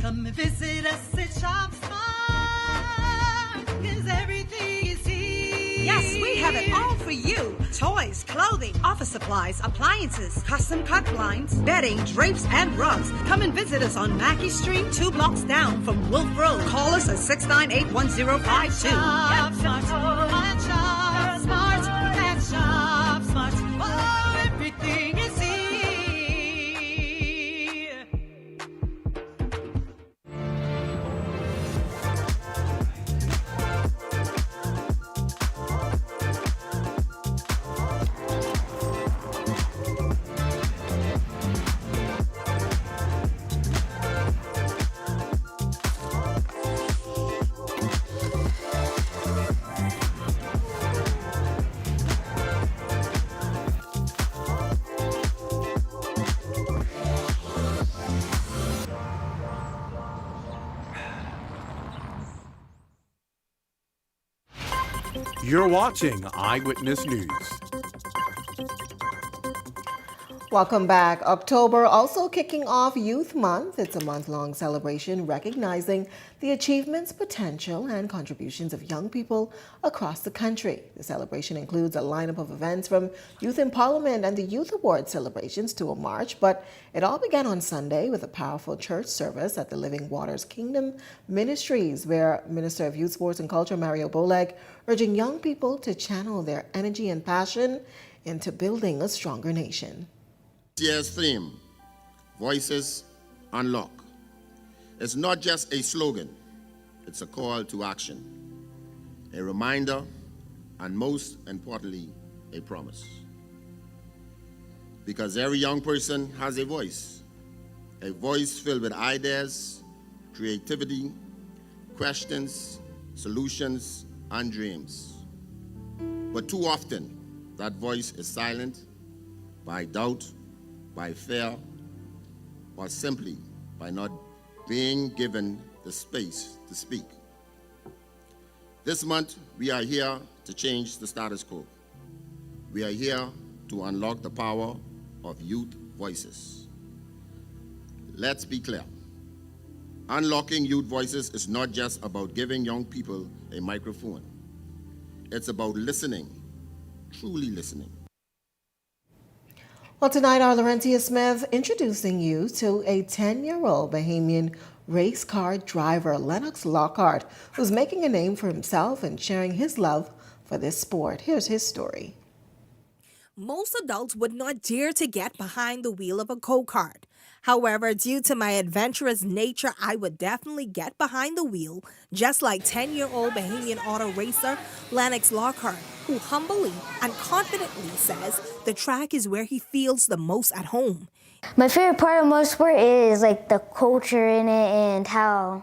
Come and visit us at Shop Smart, 'cause everything is here. Yes, we have it all for you. Toys, clothing, office supplies, appliances, custom cut blinds, bedding, drapes, and rugs. Come and visit us on Mackey Street, 2 blocks down from Wolf Road. Call us at 698-1052. Shop Smart, and Shop Smart, and Shop Smart. Oh, everything is here. You're watching Eyewitness News. Welcome back. October also kicking off Youth Month. It's a month-long celebration recognizing the achievements, potential, and contributions of young people across the country. The celebration includes a lineup of events from Youth in Parliament and the Youth Awards celebrations to a march, but it all began on Sunday with a powerful church service at the Living Waters Kingdom Ministries, where Minister of Youth, Sports and Culture Mario Boleg urging young people to channel their energy and passion into building a stronger nation. This year's theme, Voices Unlock. It's not just a slogan, it's a call to action, a reminder, and most importantly, a promise. Because every young person has a voice filled with ideas, creativity, questions, solutions, and dreams. But too often, that voice is silent by doubt, by fear, or simply by not being given the space to speak. This month, we are here to change the status quo. We are here to unlock the power of youth voices. Let's be clear. Unlocking youth voices is not just about giving young people a microphone. It's about listening, truly listening. Well, tonight, our Laurentia Smith introducing you to a 10-year-old Bahamian race car driver, Lennox Lockhart, who's making a name for himself and sharing his love for this sport. Here's his story. Most adults would not dare to get behind the wheel of a go-kart. However, due to my adventurous nature, I would definitely get behind the wheel, just like 10-year-old Bahamian auto racer Lennox Lockhart, who humbly and confidently says the track is where he feels the most at home. My favorite part of motorsport is like the culture in it and how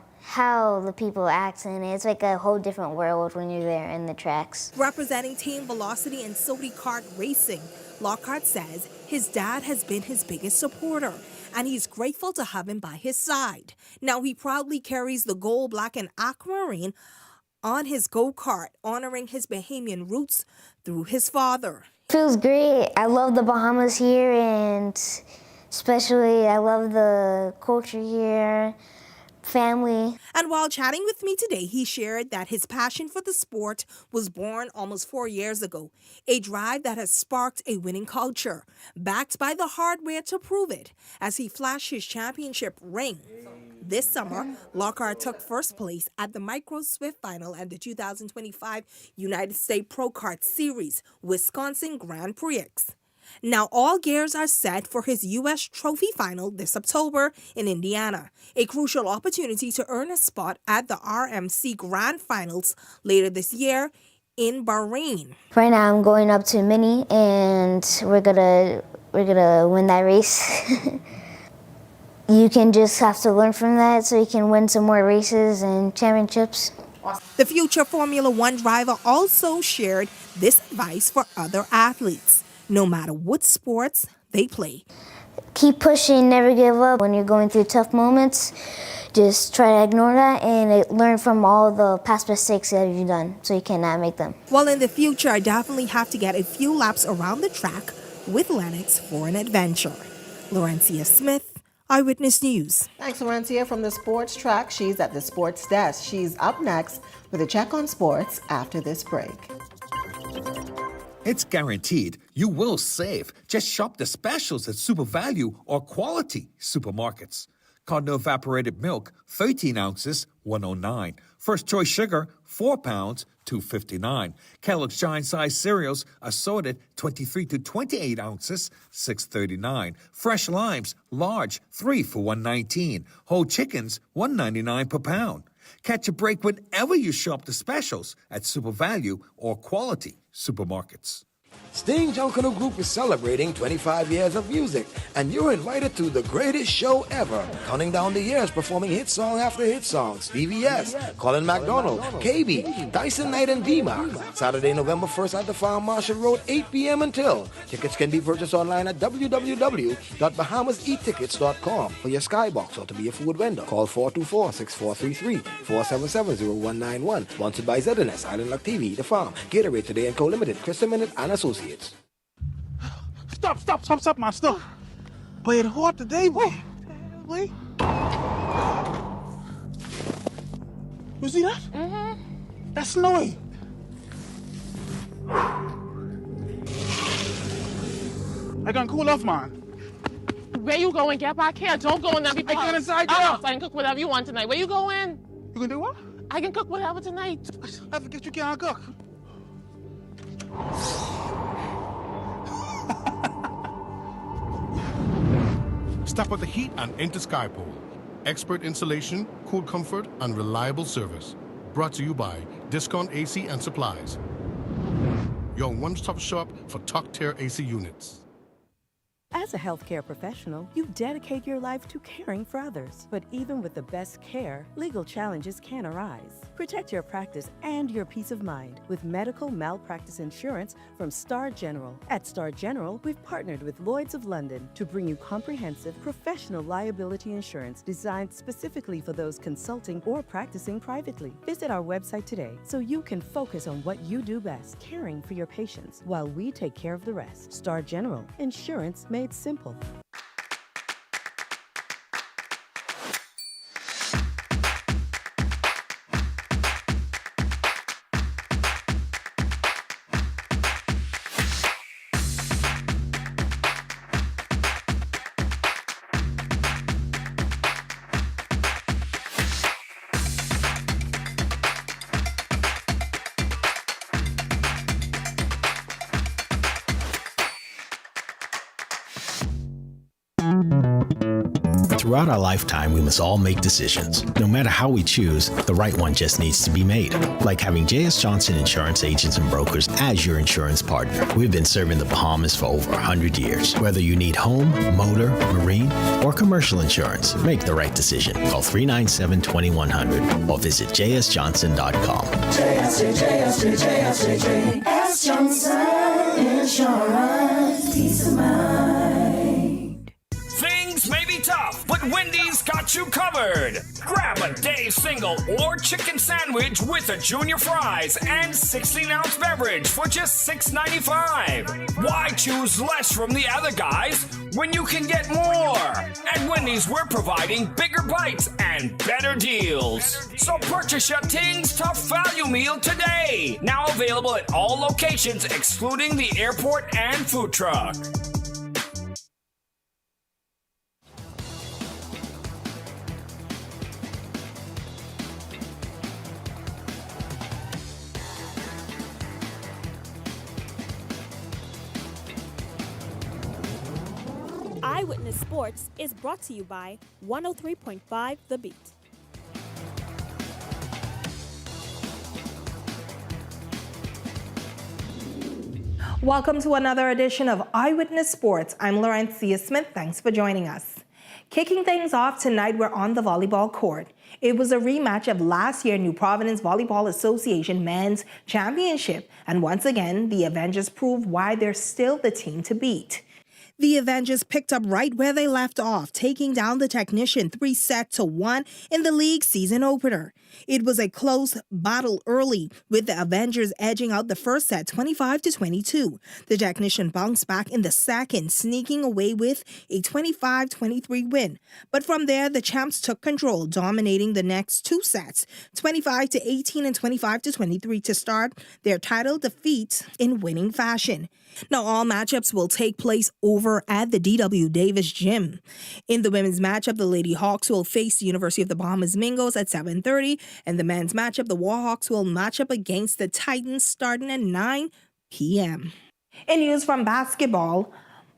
the people act in it. It's like a whole different world when you're there in the tracks. Representing Team Velocity and Sodi Kart Racing, Lockhart says his dad has been his biggest supporter, and he's grateful to have him by his side. Now he proudly carries the gold, black, and aquamarine on his go-kart, honoring his Bahamian roots through his father. Feels great. I love the Bahamas here, and especially I love the culture here. family. And while chatting with me today, he shared that his passion for the sport was born almost 4 years ago, a drive that has sparked a winning culture, backed by the hardware to prove it, as he flashed his championship ring. This summer, Lockhart took first place at the Micro Swift Final and the 2025 United States Pro Kart Series Wisconsin Grand Prix. Now all gears are set for his U.S. Trophy Final this October in Indiana, a crucial opportunity to earn a spot at the RMC Grand Finals later this year in Bahrain. Right now I'm going up to Mini and we're gonna win that race. You can just have to learn from that so you can win some more races and championships. The future Formula One driver also shared this advice for other athletes, no matter what sports they play. Keep pushing, never give up. When you're going through tough moments, just try to ignore that and learn from all the past mistakes that you've done so you cannot make them. Well, in the future, I definitely have to get a few laps around the track with Lennox for an adventure. Laurencia Smith, Eyewitness News. Thanks, Laurencia. From the sports track, she's at the sports desk. She's up next with a check on sports after this break. It's guaranteed you will save. Just shop the specials at Super Value or Quality Supermarkets. Cardinal evaporated milk, 13 ounces, $109. First choice sugar, 4 pounds, $2.59. Kellogg's giant size cereals, assorted 23 to 28 ounces, $6.39. Fresh limes, large, 3 for $1.19. Whole chickens, $1.99 per pound. Catch a break whenever you shop the specials at Super Value or Quality Supermarkets. Sting Junkanoo Group is celebrating 25 years of music, and you're invited to the greatest show ever. Counting down the years, performing hit song after hit song. Stevie S, Colin McDonald, KB, Dyson Knight and D-Mark. Saturday, November 1st at the Farm Marshall Road, 8 p.m. until. Tickets can be purchased online at www.bahamaseattickets.com for your skybox or to be a food vendor. Call 424-6433, 477-0191. Sponsored by ZNS, Island Luck TV, The Farm, Gatorade Today and Co. Limited, Krista Minute and Associates. Stop, man, stop. Boy, it's hot today, boy. You see that? Mm-hmm. That's snowing. I can cool off, man. Where you going? Get back here. Don't go in there. I can inside there. I can cook whatever you want tonight. Where you going? You gonna do what? I can cook whatever tonight. I forget you can't cook. Stop at the heat and enter Skypool. Expert installation, cool comfort, and reliable service. Brought to you by Discount AC and Supplies. Your one-stop shop for top-tier AC units. As a healthcare professional, you dedicate your life to caring for others. But even with the best care, legal challenges can arise. Protect your practice and your peace of mind with medical malpractice insurance from Star General. At Star General, we've partnered with Lloyd's of London to bring you comprehensive professional liability insurance designed specifically for those consulting or practicing privately. Visit our website today so you can focus on what you do best, caring for your patients, while we take care of the rest. Star General, insurance made simple. Throughout our lifetime, we must all make decisions. No matter how we choose, the right one just needs to be made. Like having J.S. Johnson Insurance Agents and Brokers as your insurance partner. We've been serving the Bahamas for over 100 years. Whether you need home, motor, marine, or commercial insurance, make the right decision. Call 397-2100 or visit jsjohnson.com. J.S. Johnson Insurance, peace of mind. Things may be tough, but Wendy's got got you covered. Grab a day single or chicken sandwich with a junior fries and 16-ounce beverage for just $6.95. Why choose less from the other guys when you can get more? At Wendy's, we're providing bigger bites and better deals. So purchase your Tings Tough Value Meal today. Now available at all locations excluding the airport and food truck. Eyewitness Sports is brought to you by 103.5 The Beat. Welcome to another edition of Eyewitness Sports. I'm Laurencia Smith. Thanks for joining us. Kicking things off tonight, we're on the volleyball court. It was a rematch of last year's New Providence Volleyball Association Men's Championship, and once again, the Avengers proved why they're still the team to beat. The Avengers picked up right where they left off, taking down the Technician 3-1 in the league season opener. It was a close battle early, with the Avengers edging out the first set 25-22. The Technician bounced back in the second, sneaking away with a 25-23 win. But from there, the champs took control, dominating the next two sets, 25-18 and 25-23 to start their title defeats in winning fashion. Now, all matchups will take place over at the D.W. Davis Gym. In the women's matchup, the Lady Hawks will face the University of the Bahamas Mingos at 7:30, and the men's matchup, the Warhawks will match up against the Titans starting at 9 p.m. In news from basketball,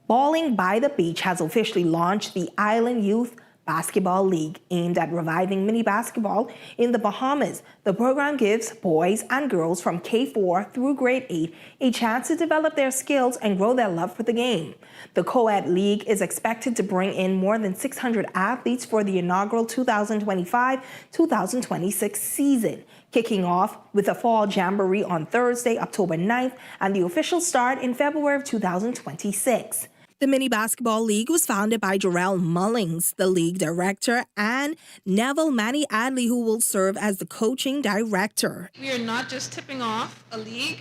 Balling by the Beach has officially launched the Island Youth Basketball League aimed at reviving mini basketball in the Bahamas. The program gives boys and girls from K4 through grade 8 a chance to develop their skills and grow their love for the game. The co-ed league is expected to bring in more than 600 athletes for the inaugural 2025-2026 season, kicking off with a fall jamboree on Thursday, October 9th, and the official start in February of 2026. The Mini Basketball League was founded by Jarrell Mullings, the league director, and Neville Manny Adley, who will serve as the coaching director. We are not just tipping off a league,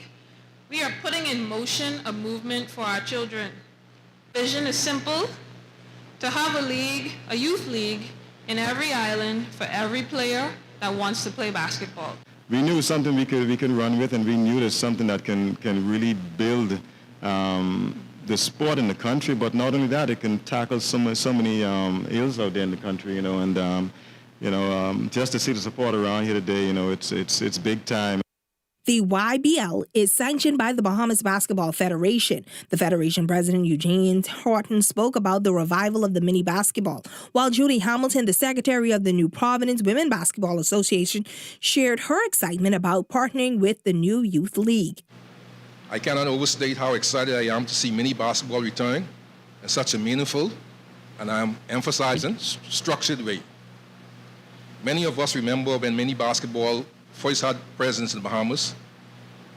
we are putting in motion a movement for our children. Vision is simple, to have a league, a youth league, in every island for every player that wants to play basketball. We knew something we could run with, and we knew there's something that can really build the sport in the country, but not only that, it can tackle so many ills out there in the country, and just to see the support around here today, it's big time. The YBL is sanctioned by the Bahamas Basketball Federation. The Federation President Eugene Horton spoke about the revival of the mini basketball, while Judy Hamilton, the Secretary of the New Providence Women Basketball Association, shared her excitement about partnering with the new Youth League. I cannot overstate how excited I am to see mini basketball return in such a meaningful, and I'm emphasizing, structured way. Many of us remember when mini basketball first had presence in the Bahamas.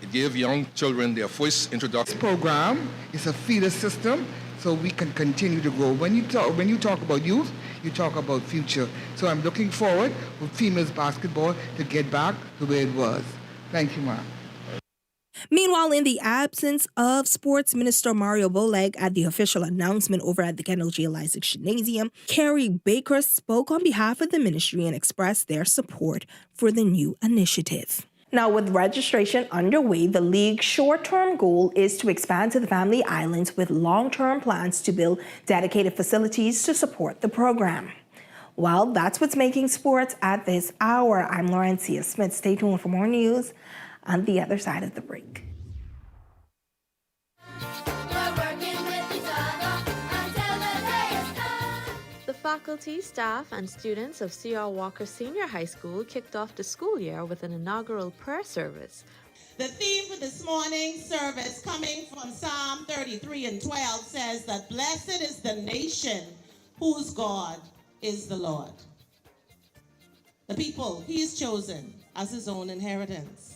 It gave young children their first introduction. This program is a feeder system, so we can continue to grow. When you talk about youth, you talk about future. So I'm looking forward for females basketball to get back to where it was. Thank you, Ma. Meanwhile, in the absence of Sports Minister Mario Boleg at the official announcement over at the Kendall J. Lysick Gymnasium, Carrie Baker spoke on behalf of the ministry and expressed their support for the new initiative. Now, with registration underway, the league's short-term goal is to expand to the Family Islands with long-term plans to build dedicated facilities to support the program. Well, that's what's making sports at this hour. I'm Laurencia Smith. Stay tuned for more news on the other side of the break. The faculty, staff, and students of C.R. Walker Senior High School kicked off the school year with an inaugural prayer service. The theme for this morning's service, coming from Psalm 33:12, says that blessed is the nation whose God is the Lord. The people he has chosen as his own inheritance.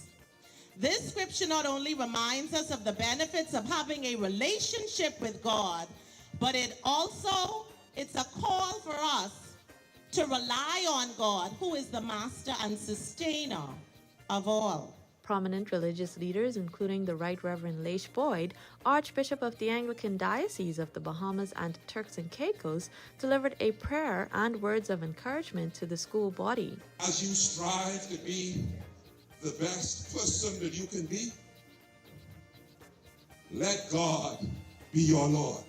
This scripture not only reminds us of the benefits of having a relationship with God, but it's a call for us to rely on God, who is the master and sustainer of all. Prominent religious leaders, including the Right Reverend Leish Boyd, Archbishop of the Anglican Diocese of the Bahamas and Turks and Caicos, delivered a prayer and words of encouragement to the school body. As you strive to be the best person that you can be, let God be your Lord.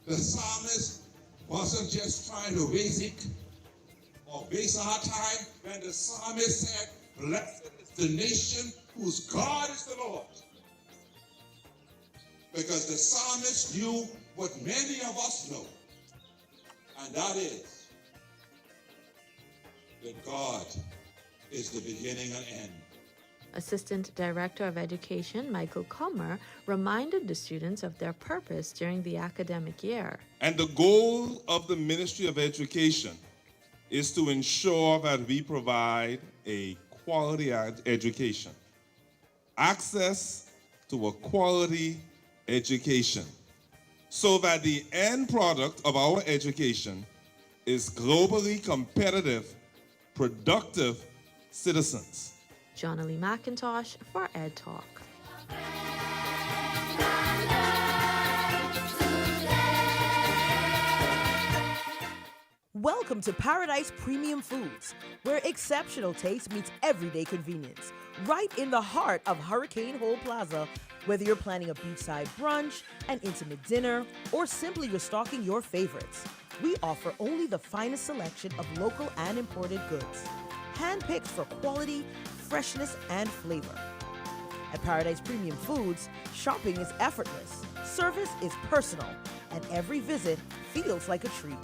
The psalmist wasn't just trying to basic or base our time when the psalmist said, blessed is the nation whose God is the Lord. Because the psalmist knew what many of us know, and that is that God is the beginning and end. Assistant Director of Education Michael Comer reminded the students of their purpose during the academic year. And the goal of the Ministry of Education is to ensure that we provide a quality education, access to a quality education, so that the end product of our education is globally competitive, productive citizens. Jonalie McIntosh for Ed Talk. Welcome to Paradise Premium Foods, where exceptional taste meets everyday convenience. Right in the heart of Hurricane Hole Plaza, whether you're planning a beachside brunch, an intimate dinner, or simply restocking your favorites, we offer only the finest selection of local and imported goods, handpicked for quality, freshness, and flavor. At Paradise Premium Foods, shopping is effortless, service is personal, and every visit feels like a treat.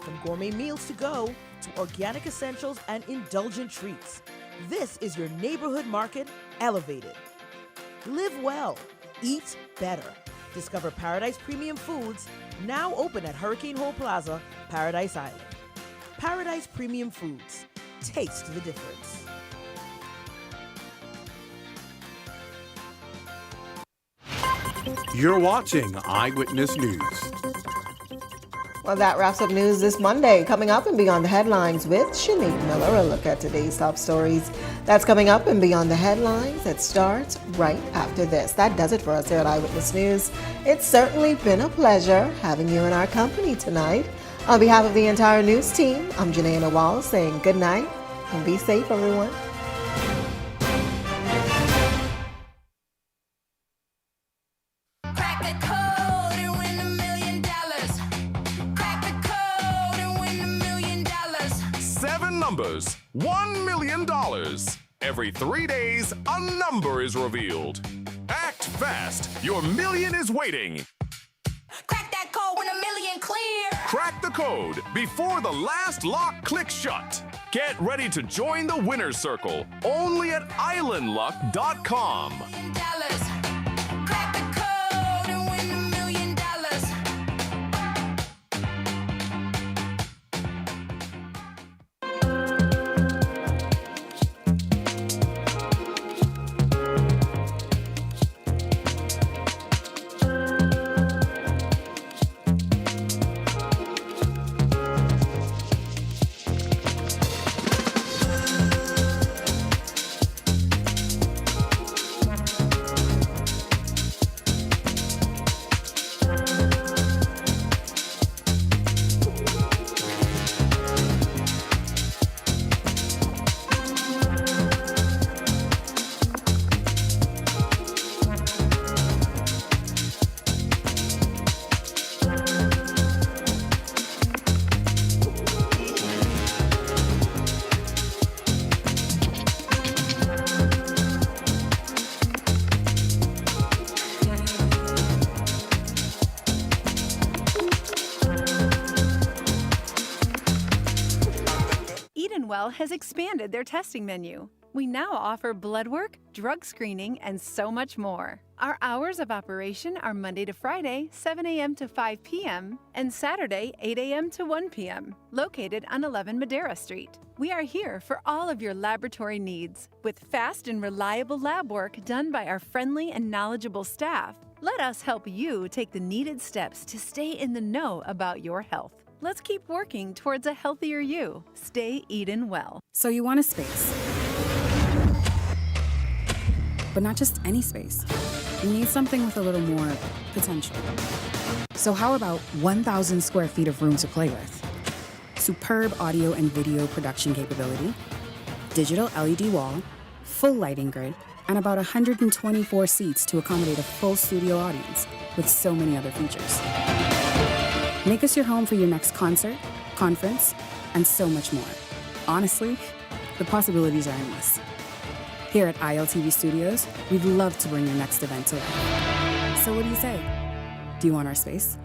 From gourmet meals to go to organic essentials and indulgent treats, this is your neighborhood market elevated. Live well, eat better. Discover Paradise Premium Foods, now open at Hurricane Hole Plaza, Paradise Island. Paradise Premium Foods. Taste the difference. You're watching Eyewitness News. Well, that wraps up news this Monday. Coming up and Beyond the Headlines with Shanique Miller, a look at today's top stories. That's coming up and Beyond the Headlines. It starts right after this. That does it for us here at Eyewitness News. It's certainly been a pleasure having you in our company tonight. On behalf of the entire news team, I'm Janae Nawal saying good night and be safe, everyone. Numbers, $1 million. Every 3 days, a number is revealed. Act fast. Your million is waiting. Crack that code when $1 million clear. Crack the code before the last lock clicks shut. Get ready to join the winner's circle only at islandluck.com. Has expanded their testing menu. We now offer blood work, drug screening, and so much more. Our hours of operation are Monday to Friday, 7 a.m. to 5 p.m., and Saturday, 8 a.m. to 1 p.m., located on 11 Madera Street. We are here for all of your laboratory needs, with fast and reliable lab work done by our friendly and knowledgeable staff. Let us help you take the needed steps to stay in the know about your health. Let's keep working towards a healthier you. Stay eatin' well. So you want a space. But not just any space. You need something with a little more potential. So how about 1,000 square feet of room to play with? Superb audio and video production capability, digital LED wall, full lighting grid, and about 124 seats to accommodate a full studio audience with so many other features. Make us your home for your next concert, conference, and so much more. Honestly, the possibilities are endless. Here at ILTV Studios, we'd love to bring your next event to life. So what do you say? Do you want our space?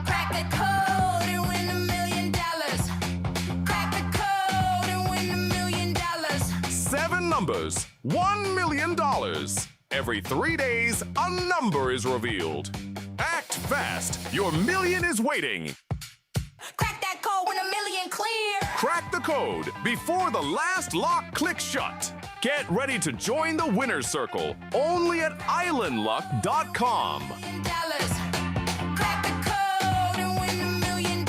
Crack the code and win $1 million. Crack the code and win $1 million. 7 numbers, $1 million. Every 3 days, a number is revealed. Act fast. Your million is waiting. Crack that code, win $1 million clear. Crack the code before the last lock clicks shut. Get ready to join the winner's circle only at islandluck.com. Crack the code and win $1 million.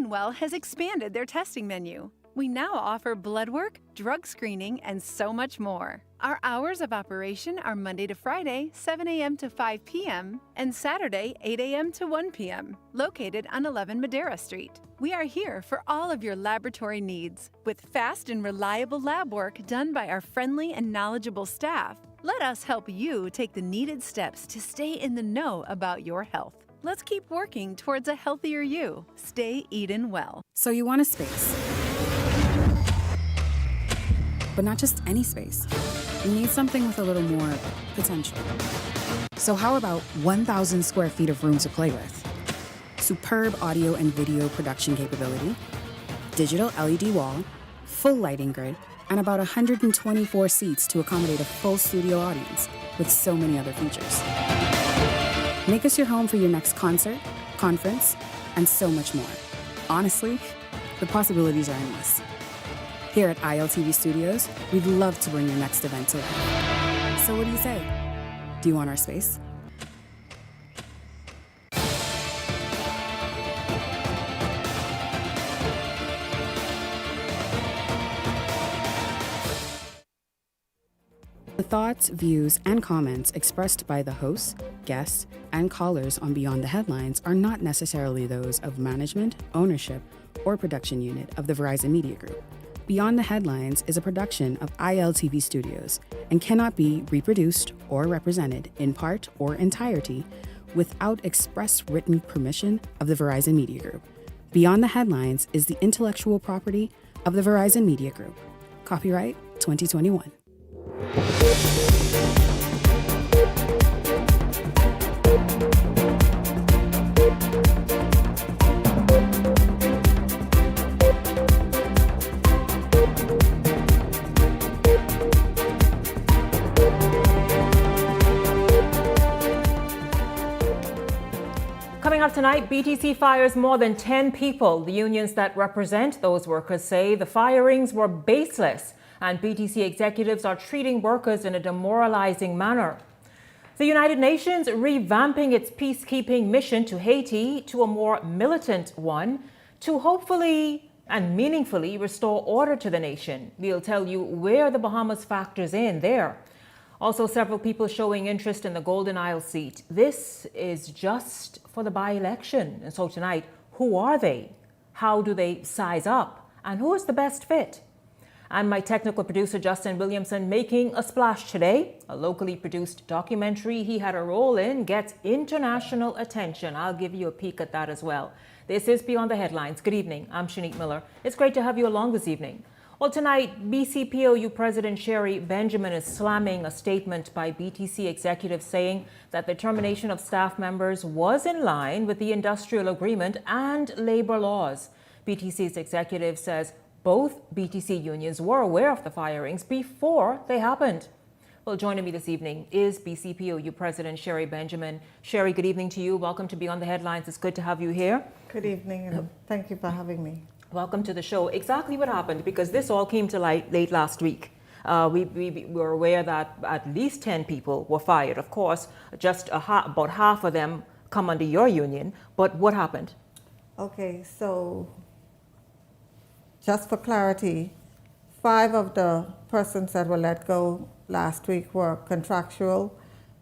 Well has expanded their testing menu. We now offer blood work, drug screening, and so much more. Our hours of operation are Monday to Friday, 7 a.m. to 5 p.m., and Saturday, 8 a.m. to 1 p.m., located on 11 Madera Street. We are here for all of your laboratory needs, with fast and reliable lab work done by our friendly and knowledgeable staff. Let us help you take the needed steps to stay in the know about your health. Let's keep working towards a healthier you. Stay eatin' well. So you want a space. But not just any space. You need something with a little more potential. So how about 1,000 square feet of room to play with? Superb audio and video production capability, digital LED wall, full lighting grid, and about 124 seats to accommodate a full studio audience with so many other features. Make us your home for your next concert, conference, and so much more. Honestly, the possibilities are endless. Here at ILTV Studios, we'd love to bring your next event to life. So what do you say? Do you want our space? The thoughts, views, and comments expressed by the hosts, guests, and callers on Beyond the Headlines are not necessarily those of management, ownership, or production unit of the Verizon Media Group. Beyond the Headlines is a production of ILTV Studios and cannot be reproduced or represented in part or entirety without express written permission of the Verizon Media Group. Beyond the Headlines is the intellectual property of the Verizon Media Group. Copyright 2021. Coming up tonight. tonight, BTC fires more than 10 people. The unions that represent those workers say the firings were baseless, and BTC executives are treating workers in a demoralizing manner. The United Nations revamping its peacekeeping mission to Haiti to a more militant one to hopefully and meaningfully restore order to the nation. We'll tell you where the Bahamas factors in there. Also, several people showing interest in the Golden Isle seat. This is just for the by-election. And so tonight, who are they? How do they size up? And who is the best fit? And my technical producer, Justin Williamson, making a splash today. A locally produced documentary he had a role in gets international attention. I'll give you a peek at that as well. This is Beyond the Headlines. Good evening. I'm Shanique Miller. It's great to have you along this evening. Well, tonight, BCPOU President Sherry Benjamin is slamming a statement by BTC executives saying that the termination of staff members was in line with the industrial agreement and labor laws. BTC's executive says both BTC unions were aware of the firings before they happened. Well, joining me this evening is BCPOU President Sherry Benjamin. Sherry, good evening to you. Welcome to Beyond the Headlines. It's good to have you here. Good evening, and thank you for having me. Welcome to the show. Exactly what happened, because this all came to light late last week. We were aware that at least 10 people were fired. Of course, just about half of them come under your union. But what happened? Okay, so just for clarity, 5 of the persons that were let go last week were contractual.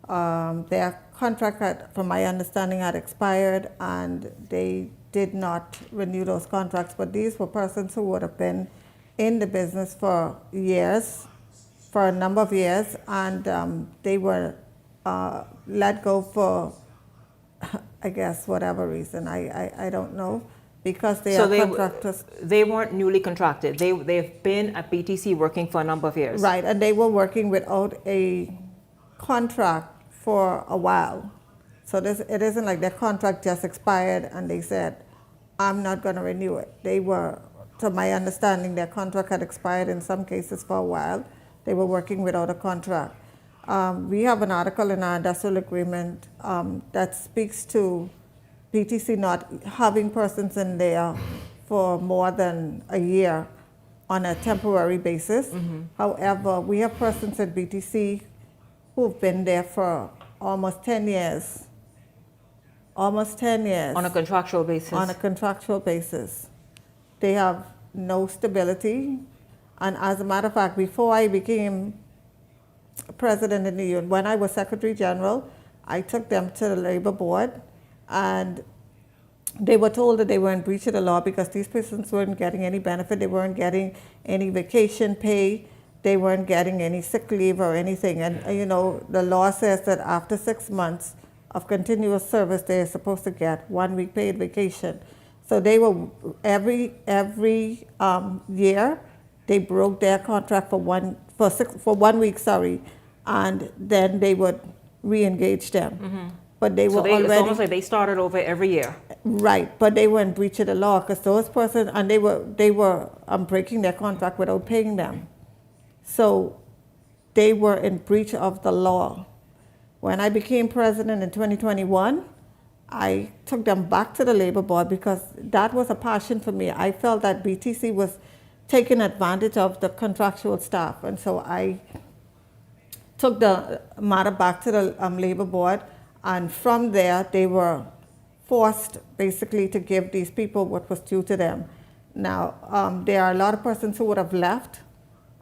Their contract, from my understanding, had expired, and they did not renew those contracts. But these were persons who would have been in the business for years, for a number of years, and they were let go for, I guess, whatever reason. I don't know. Because they are contractors. They weren't newly contracted. They've been at BTC working for a number of years. Right, and they were working without a contract for a while. So it isn't like their contract just expired and they said, I'm not going to renew it. They were, to my understanding, their contract had expired in some cases for a while. They were working without a contract. We have an article in our industrial agreement that speaks to BTC not having persons in there for more than a year on a temporary basis. Mm-hmm. However, we have persons at BTC who've been there for almost 10 years. Almost 10 years. On a contractual basis. On a contractual basis. They have no stability. And as a matter of fact, before I became president in the union, when I was Secretary General, I took them to the Labor Board. And they were told that they were in breach of the law because these persons weren't getting any benefit. They weren't getting any vacation pay. They weren't getting any sick leave or anything. And, you know, the law says that after 6 months of continuous service, they're supposed to get 1 week paid vacation. So they were, every year, they broke their contract for 1 week, and then they would re-engage them. Mm-hmm. But they were already. It's almost like they started over every year. Right, but they were in breach of the law because those persons, and they were breaking their contract without paying them. So they were in breach of the law. When I became president in 2021, I took them back to the Labor Board because that was a passion for me. I felt that BTC was taking advantage of the contractual staff, and so I took the matter back to the Labor Board. And from there, they were forced basically to give these people what was due to them. Now, there are a lot of persons who would have left,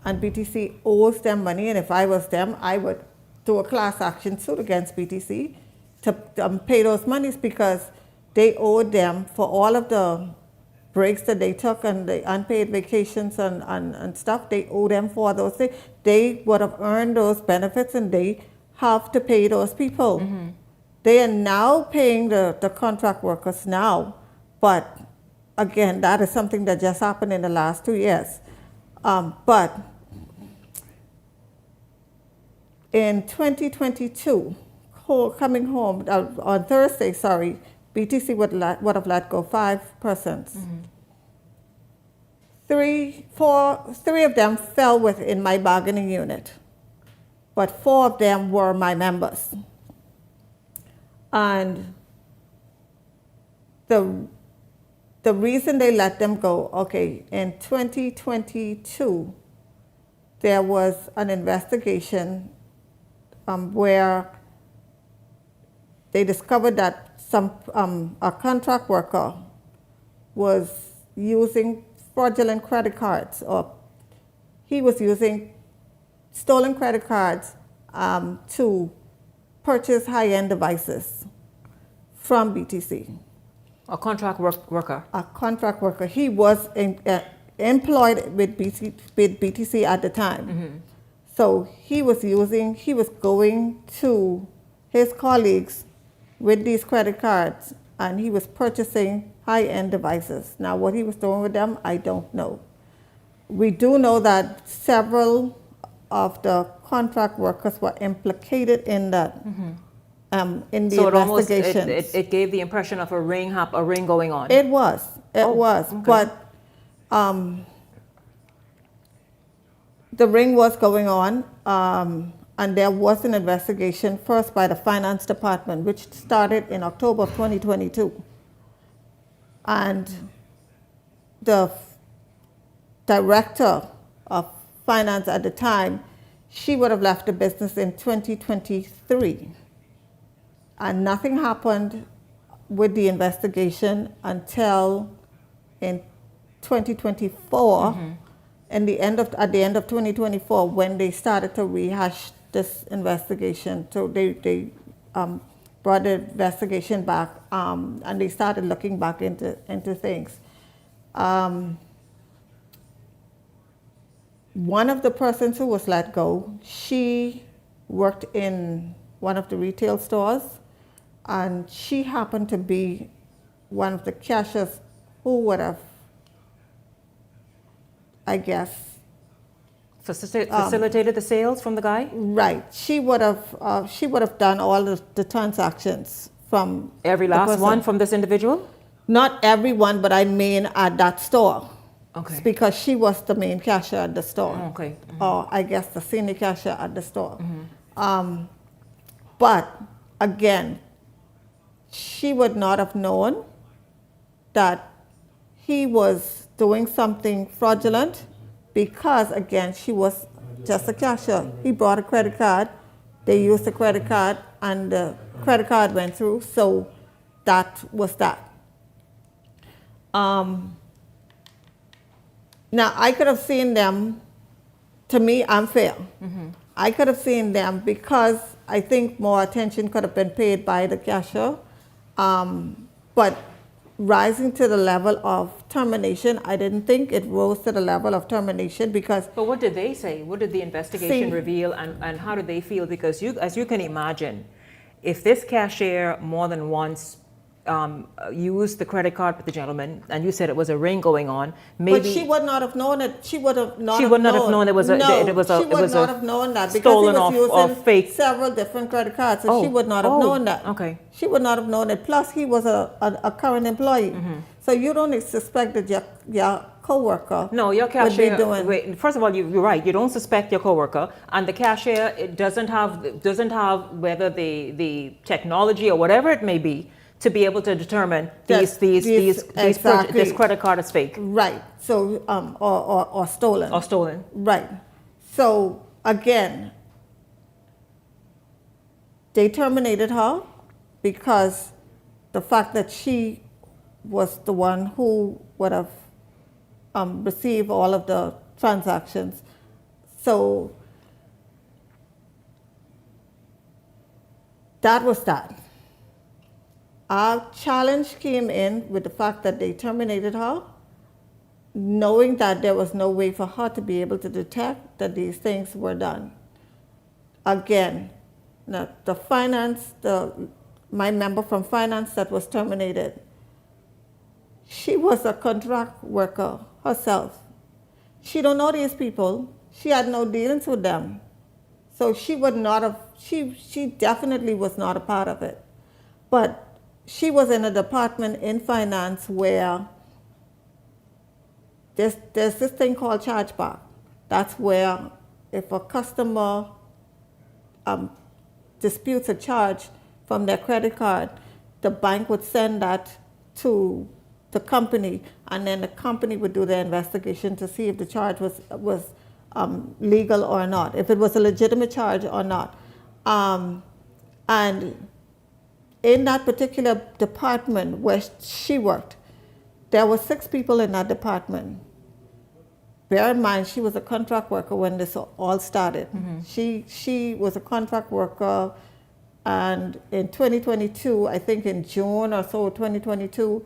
and BTC owes them money. And if I was them, I would do a class action suit against BTC to pay those monies because they owed them for all of the breaks that they took and the unpaid vacations and stuff. They owe them for those things. They would have earned those benefits, and they have to pay those people. Mm-hmm. They are now paying the contract workers now, but again, that is something that just happened in the last 2 years. But in 2022, coming home on Thursday, BTC would have let go 5 persons. Mm-hmm. Three of them fell within my bargaining unit, but 4 of them were my members. And the reason they let them go, okay, in 2022, there was an investigation where they discovered that a contract worker was using fraudulent credit cards, or he was using stolen credit cards to purchase high-end devices from BTC. A contract worker? A contract worker. He was employed with BTC at the time. Mm-hmm. So he was going to his colleagues with these credit cards, and he was purchasing high-end devices. Now, what he was doing with them, I don't know. We do know that several of the contract workers were implicated in that, in the so investigation. It gave the impression of a ring going on. It was, okay. But the ring was going on, and there was an investigation first by the finance department, which started in October of 2022. And the director of finance at the time, she would have left the business in 2023. And nothing happened with the investigation until in 2024, at the end of 2024, when they started to rehash this investigation. So they brought the investigation back, and they started looking back into things. One of the persons who was let go, she worked in one of the retail stores, and she happened to be one of the cashiers who would have, I guess, facilitated the sales from the guy? Right. She would have done all the transactions from every last one from this individual? Not everyone, but I mean at that store. Okay. It's because she was the main cashier at the store. Okay. Or I guess the senior cashier at the store. But again, she would not have known that he was doing something fraudulent, because again, she was just a cashier. He brought a credit card, they used the credit card, and the credit card went through, so that was that. Now, I could have seen them, to me, I'm fair. I could have seen them because I think more attention could have been paid by the cashier. But rising to the level of termination, I didn't think it rose to the level of termination because... But what did they say? What did the investigation reveal, and how did they feel? Because as you can imagine, if this cashier more than once used the credit card with the gentleman, and you said it was a ring going on, maybe... But she would not have known it. She would not have known it was a... No, she would not have known that because he was using fake several different credit cards, so she would not have known that. Okay. She would not have known it. Plus, he was a current employee. So you don't suspect that your co-worker your cashier would be doing... Wait, first of all, you're right. You don't suspect your co-worker, and the cashier doesn't have whether the technology or whatever it may be to be able to determine this credit card is fake. Right. So or stolen. Or stolen. Right. So again, they terminated her because the fact that she was the one who would have received all of the transactions. So that was that. Our challenge came in with the fact that they terminated her, knowing that there was no way for her to be able to detect that these things were done. Again, now my member from finance that was terminated, she was a contract worker herself. She don't know these people. She had no dealings with them. So she would not have, she definitely was not a part of it. But she was in a department in finance where there's this thing called chargeback. That's where if a customer disputes a charge from their credit card, the bank would send that to the company, and then the company would do their investigation to see if the charge was legal or not, if it was a legitimate charge or not. And in that particular department where she worked, there were 6 people in that department. Bear in mind, she was a contract worker when this all started. She was a contract worker, and in 2022, I think in June or so, 2022,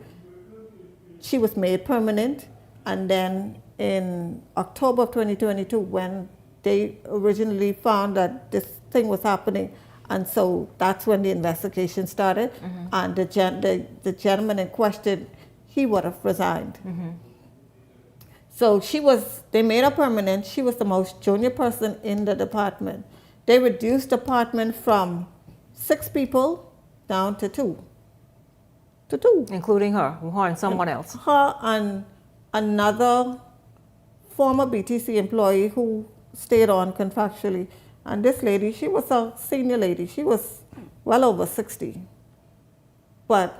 she was made permanent. And then in October of 2022, when they originally found that this thing was happening, and so that's when the investigation started, and the gentleman in question, he would have resigned. So they made her permanent. She was the most junior person in the department. They reduced the department from 6 people down to 2. Including her and someone else. Her and another former BTC employee who stayed on contractually. And this lady, she was a senior lady. She was well over 60. But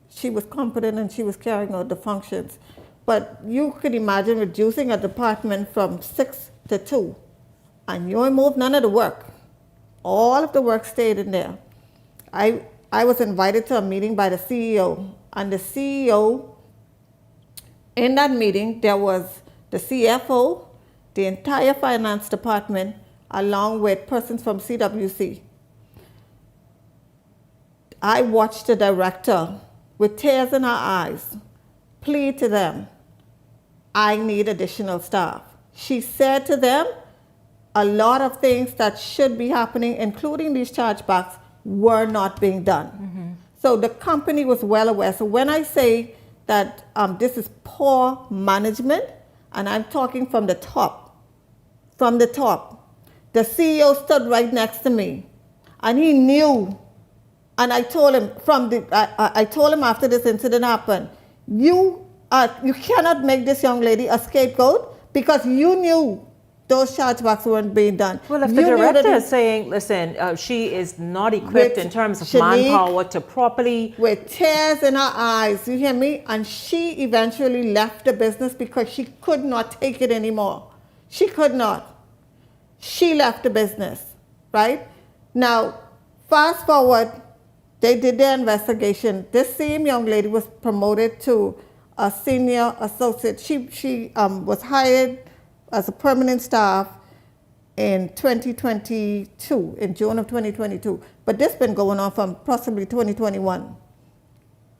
she was competent and she was carrying out the functions. But you could imagine reducing a department from 6 to 2, and you removed none of the work. All of the work stayed in there. I was invited to a meeting by the CEO, and the CEO, in that meeting, there was the CFO, the entire finance department, along with persons from CWC. I watched the director with tears in her eyes plead to them, I need additional staff. She said to them, a lot of things that should be happening, including these chargebacks, were not being done. So the company was well aware. So when I say that this is poor management, and I'm talking from the top, the CEO stood right next to me, and he knew. And I told him I told him after this incident happened, you cannot make this young lady a scapegoat because you knew those chargebacks weren't being done. Well, if the director is saying, listen, she is not equipped in terms of manpower to properly... With tears in her eyes, you hear me? And she eventually left the business because she could not take it anymore. She could not. She left the business, right? Now, fast forward, they did their investigation. This same young lady was promoted to a senior associate. She was hired as a permanent staff in 2022, in June of 2022. But this has been going on from possibly 2021.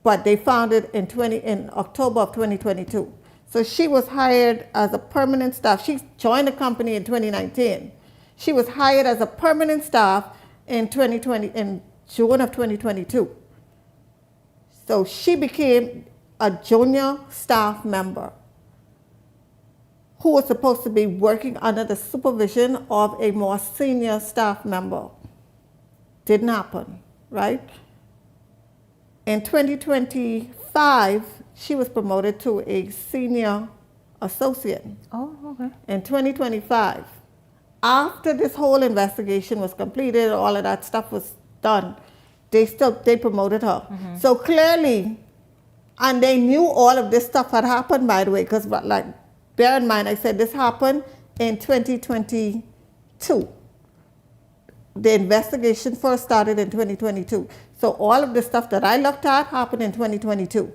But they found it in October of 2022. So she was hired as a permanent staff. She joined the company in 2019. She was hired as a permanent staff in June of 2022. So she became a junior staff member who was supposed to be working under the supervision of a more senior staff member. Didn't happen, right? In 2025, she was promoted to a senior associate. Oh, okay. In 2025. After this whole investigation was completed, all of that stuff was done, they promoted her. So clearly, and they knew all of this stuff had happened, by the way, because bear in mind, I said this happened in 2022. The investigation first started in 2022. So all of the stuff that I looked at happened in 2022.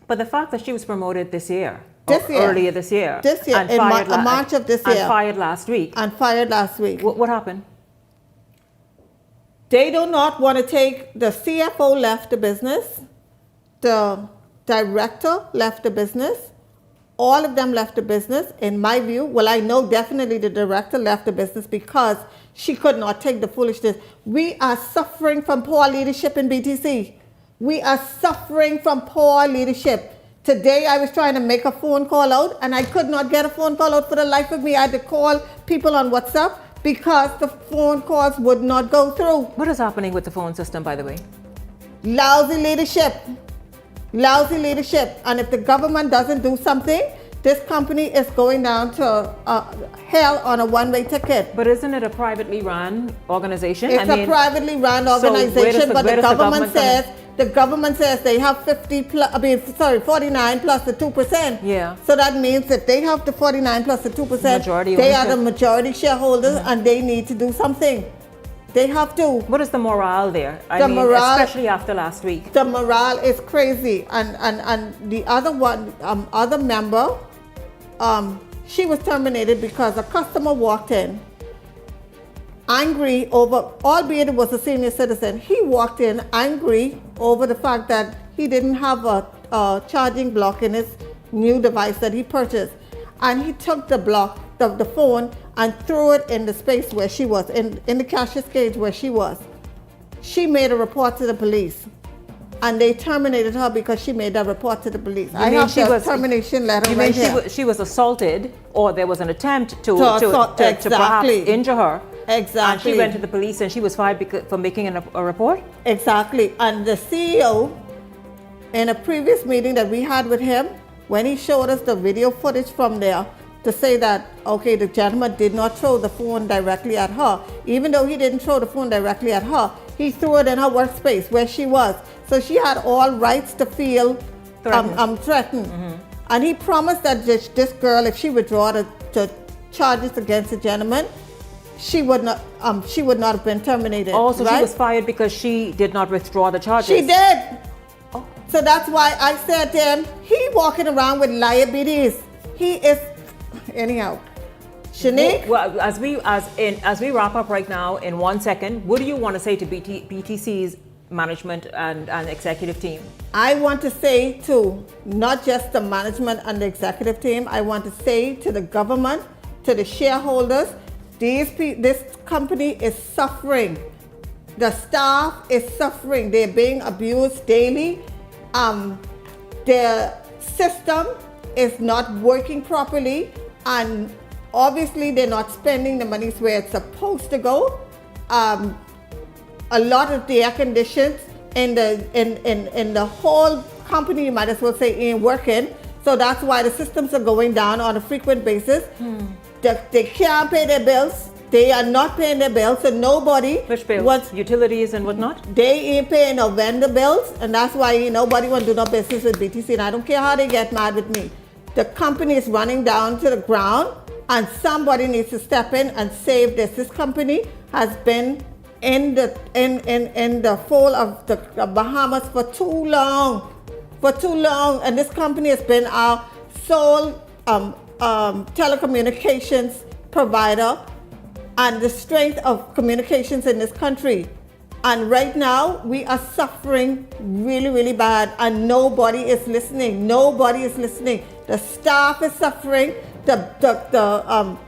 But the fact that she was promoted this year, earlier this year, in March of this year, and fired last week. What happened? They do not want to take, the CFO left the business, the director left the business, all of them left the business. In my view, well, I know definitely the director left the business because she could not take the foolishness. We are suffering from poor leadership in BTC. We are suffering from poor leadership. Today I was trying to make a phone call out and I could not get a phone call out for the life of me. I had to call people on WhatsApp because the phone calls would not go through. What is happening with the phone system, by the way? Lousy leadership. Lousy leadership. And if the government doesn't do something, this company is going down to hell on a one-way ticket. But isn't it a privately run organization? It's a privately run organization, but the government says the government says they have 49 plus the 2%. Yeah. So that means if they have the 49 plus the 2%, Majority they are the ownership. majority shareholders and they need to do something. They have to. What is the morale there? I mean, morale, especially after last week. The morale is crazy. And the other one, other member, she was terminated because a customer walked in angry over, albeit it was a senior citizen, he walked in angry over the fact that he didn't have a charging block in his new device that he purchased. And he took the block, the phone, and threw it in the space where she was, in the cashier's cage where she was. She made a report to the police. And they terminated her because she made that report to the police. I have the termination letter right here. She was assaulted, or there was an attempt to exactly. perhaps injure her. Exactly. And she went to the police and she was fired for making a report? Exactly. And the CEO, in a previous meeting that we had with him, when he showed us the video footage from there, to say that, okay, the gentleman did not throw the phone directly at her. Even though he didn't throw the phone directly at her, he threw it in her workspace where she was. So she had all rights to feel threatened. Mm-hmm. And he promised that this girl, if she withdraw the charges against the gentleman, she would not have been terminated. Oh, so right? she was fired because she did not withdraw the charges? She did. Oh. So that's why I said to him, he walking around with liabilities. He is, anyhow. Shanique? Well, as we wrap up right now in 1 second, what do you want to say to BTC's management and executive team? I want to say to not just the management and the executive team, I want to say to the government, to the shareholders, this company is suffering. The staff is suffering. They're being abused daily. Their system is not working properly, and obviously they're not spending the money where it's supposed to go. A lot of the air conditions in the whole company, you might as well say, ain't working. So that's why the systems are going down on a frequent basis. They can't pay their bills. They are not paying their bills, so nobody. Which bills? Utilities and whatnot? They ain't paying no vendor bills, and that's why nobody want to do no business with BTC. And I don't care how they get mad with me. The company is running down to the ground, and somebody needs to step in and save this. This company has been in the fold of the Bahamas for too long, and this company has been our sole telecommunications provider and the strength of communications in this country. And right now we are suffering really, really bad, and nobody is listening. Nobody is listening. The staff is suffering, the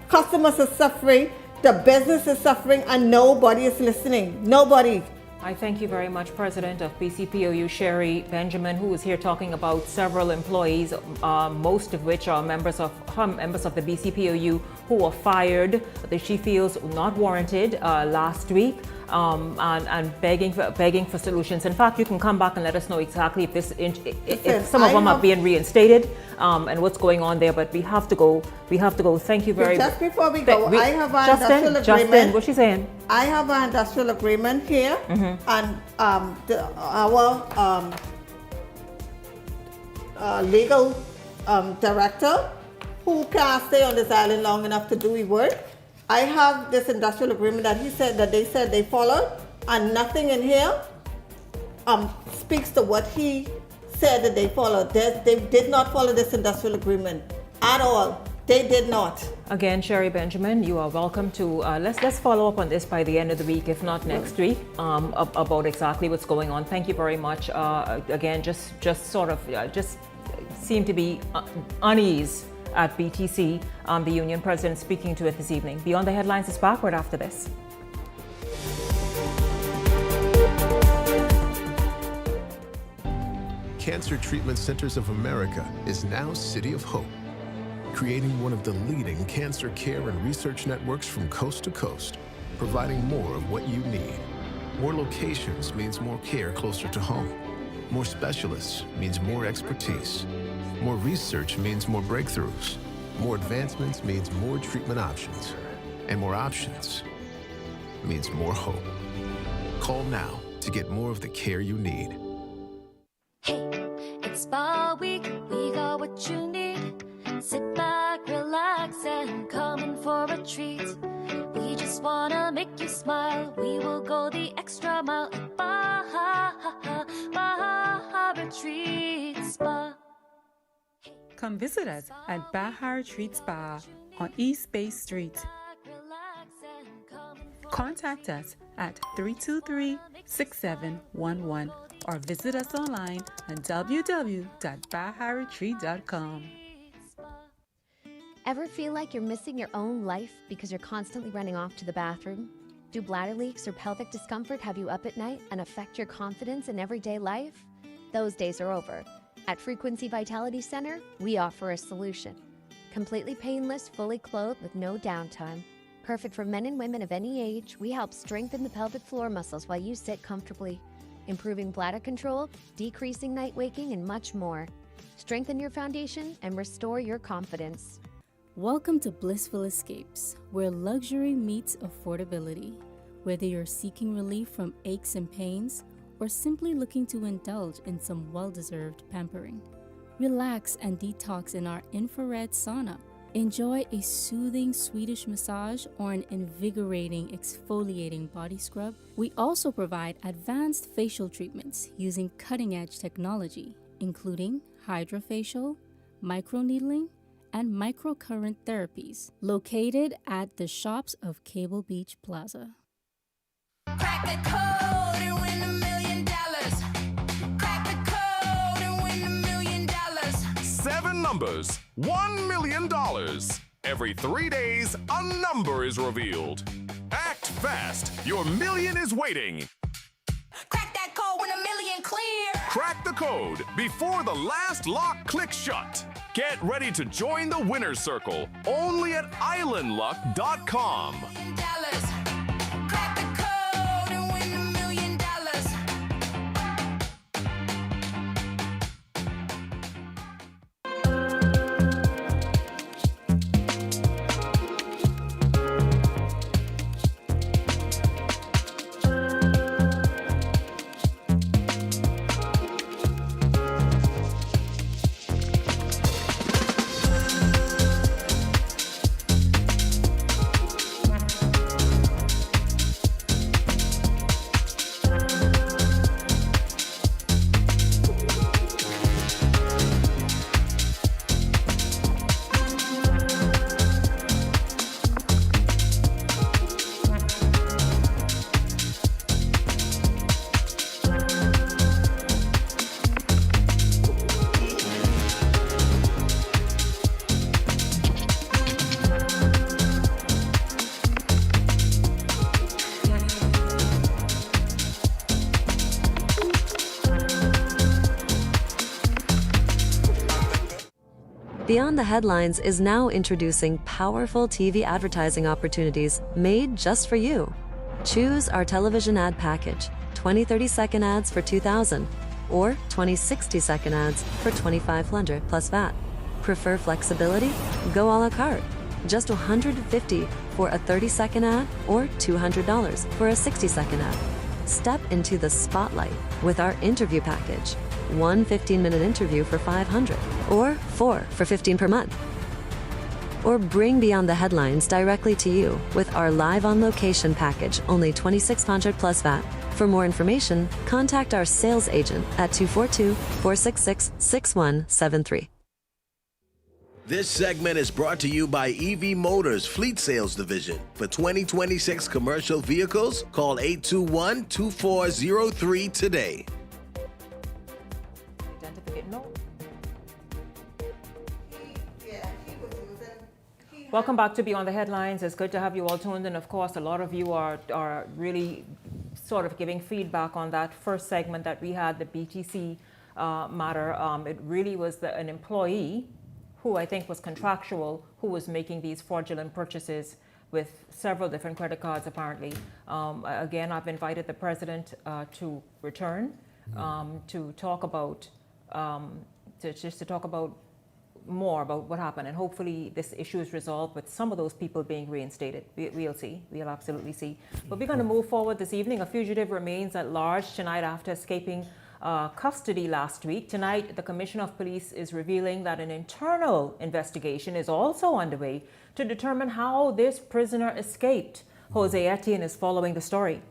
customers are suffering, the business is suffering, and nobody is listening. Nobody. I thank you very much, President of BCPOU, Sherry Benjamin, who was here talking about several employees, most of which are members of the BCPOU who were fired that she feels not warranted last week, and begging for solutions. In fact, you can come back and let us know exactly if some of them are being reinstated and what's going on there. But we have to go. Thank you very much. Just before we go, I have an industrial agreement. Justin, what's she saying? I have an industrial agreement here, and our legal director, who can't stay on this island long enough to do his work. I have this industrial agreement that they said they followed, and nothing in here speaks to what he said that they followed. They did not follow this industrial agreement at all. They did not. Again, Sherry Benjamin, you are welcome to let's follow up on this by the end of the week, if not next week, about exactly what's going on. Thank you very much. Again, just seem to be unease at BTC. The union president speaking to it this evening. Beyond the Headlines is backward after this. Cancer Treatment Centers of America is now City of Hope, creating one of the leading cancer care and research networks from coast to coast, providing more of what you need. More locations means more care closer to home. More specialists means more expertise. More research means more breakthroughs. More advancements means more treatment options. And more options means more hope. Call now to get more of the care you need. Hey, it's Spa Week, we got what you need. Sit back, relax, and come in for a treat. We just wanna make you smile. We will go the extra mile at Baja Retreat Spa. Come visit us at Baja Retreat Spa on East Bay Street. Contact us at 323-6711 or visit us online at www.baharetreat.com. Ever feel like you're missing your own life because you're constantly running off to the bathroom? Do bladder leaks or pelvic discomfort have you up at night and affect your confidence in everyday life? Those days are over. At Frequency Vitality Center, we offer a solution. Completely painless, fully clothed with no downtime. Perfect for men and women of any age, we help strengthen the pelvic floor muscles while you sit comfortably, improving bladder control, decreasing night waking, and much more. Strengthen your foundation and restore your confidence. Welcome to Blissful Escapes, where luxury meets affordability. Whether you're seeking relief from aches and pains or simply looking to indulge in some well-deserved pampering, relax and detox in our infrared sauna. Enjoy a soothing Swedish massage or an invigorating exfoliating body scrub. We also provide advanced facial treatments using cutting-edge technology, including hydrofacial, microneedling, and microcurrent therapies, located at the shops of Cable Beach Plaza. Crack the code and win $1 million. Crack the code and win $1 million. 7 numbers, $1 million. Every 3 days, a number is revealed. Act fast. Your million is waiting. Crack that code, win $1 million clear. Crack the code before the last lock clicks shut. Get ready to join the winner's circle only at islandluck.com. Crack the code and win $1 million. Beyond the Headlines is now introducing powerful TV advertising opportunities made just for you. Choose our television ad package, 20 30-second ads for $2,000 or 20 60-second ads for $2,500 plus VAT. Prefer flexibility? Go a la carte. Just $150 for a 30-second ad or $200 for a 60-second ad. Step into the spotlight with our interview package. 1 15-minute interview for $500 or 4 for $15 per month. Or bring Beyond the Headlines directly to you with our live on location package, only $2,600 plus VAT. For more information, contact our sales agent at 242-466-6173. This segment is brought to you by EV Motors Fleet Sales Division. For 2026 commercial vehicles, call 821-2403 today. Welcome back to Beyond the Headlines. It's good to have you all tuned in. Of course, a lot of you are really sort of giving feedback on that first segment that we had, the BTC matter. It really was an employee who I think was contractual, who was making these fraudulent purchases with several different credit cards, apparently. Again, I've invited the president to return to talk about, to talk about more about what happened, and hopefully this issue is resolved with some of those people being reinstated. We'll see. We'll absolutely see. But we're going to move forward this evening. A fugitive remains at large tonight after escaping custody last week. Tonight, the Commissioner of Police is revealing that an internal investigation is also underway to determine how this prisoner escaped. Jose Etienne is following the story.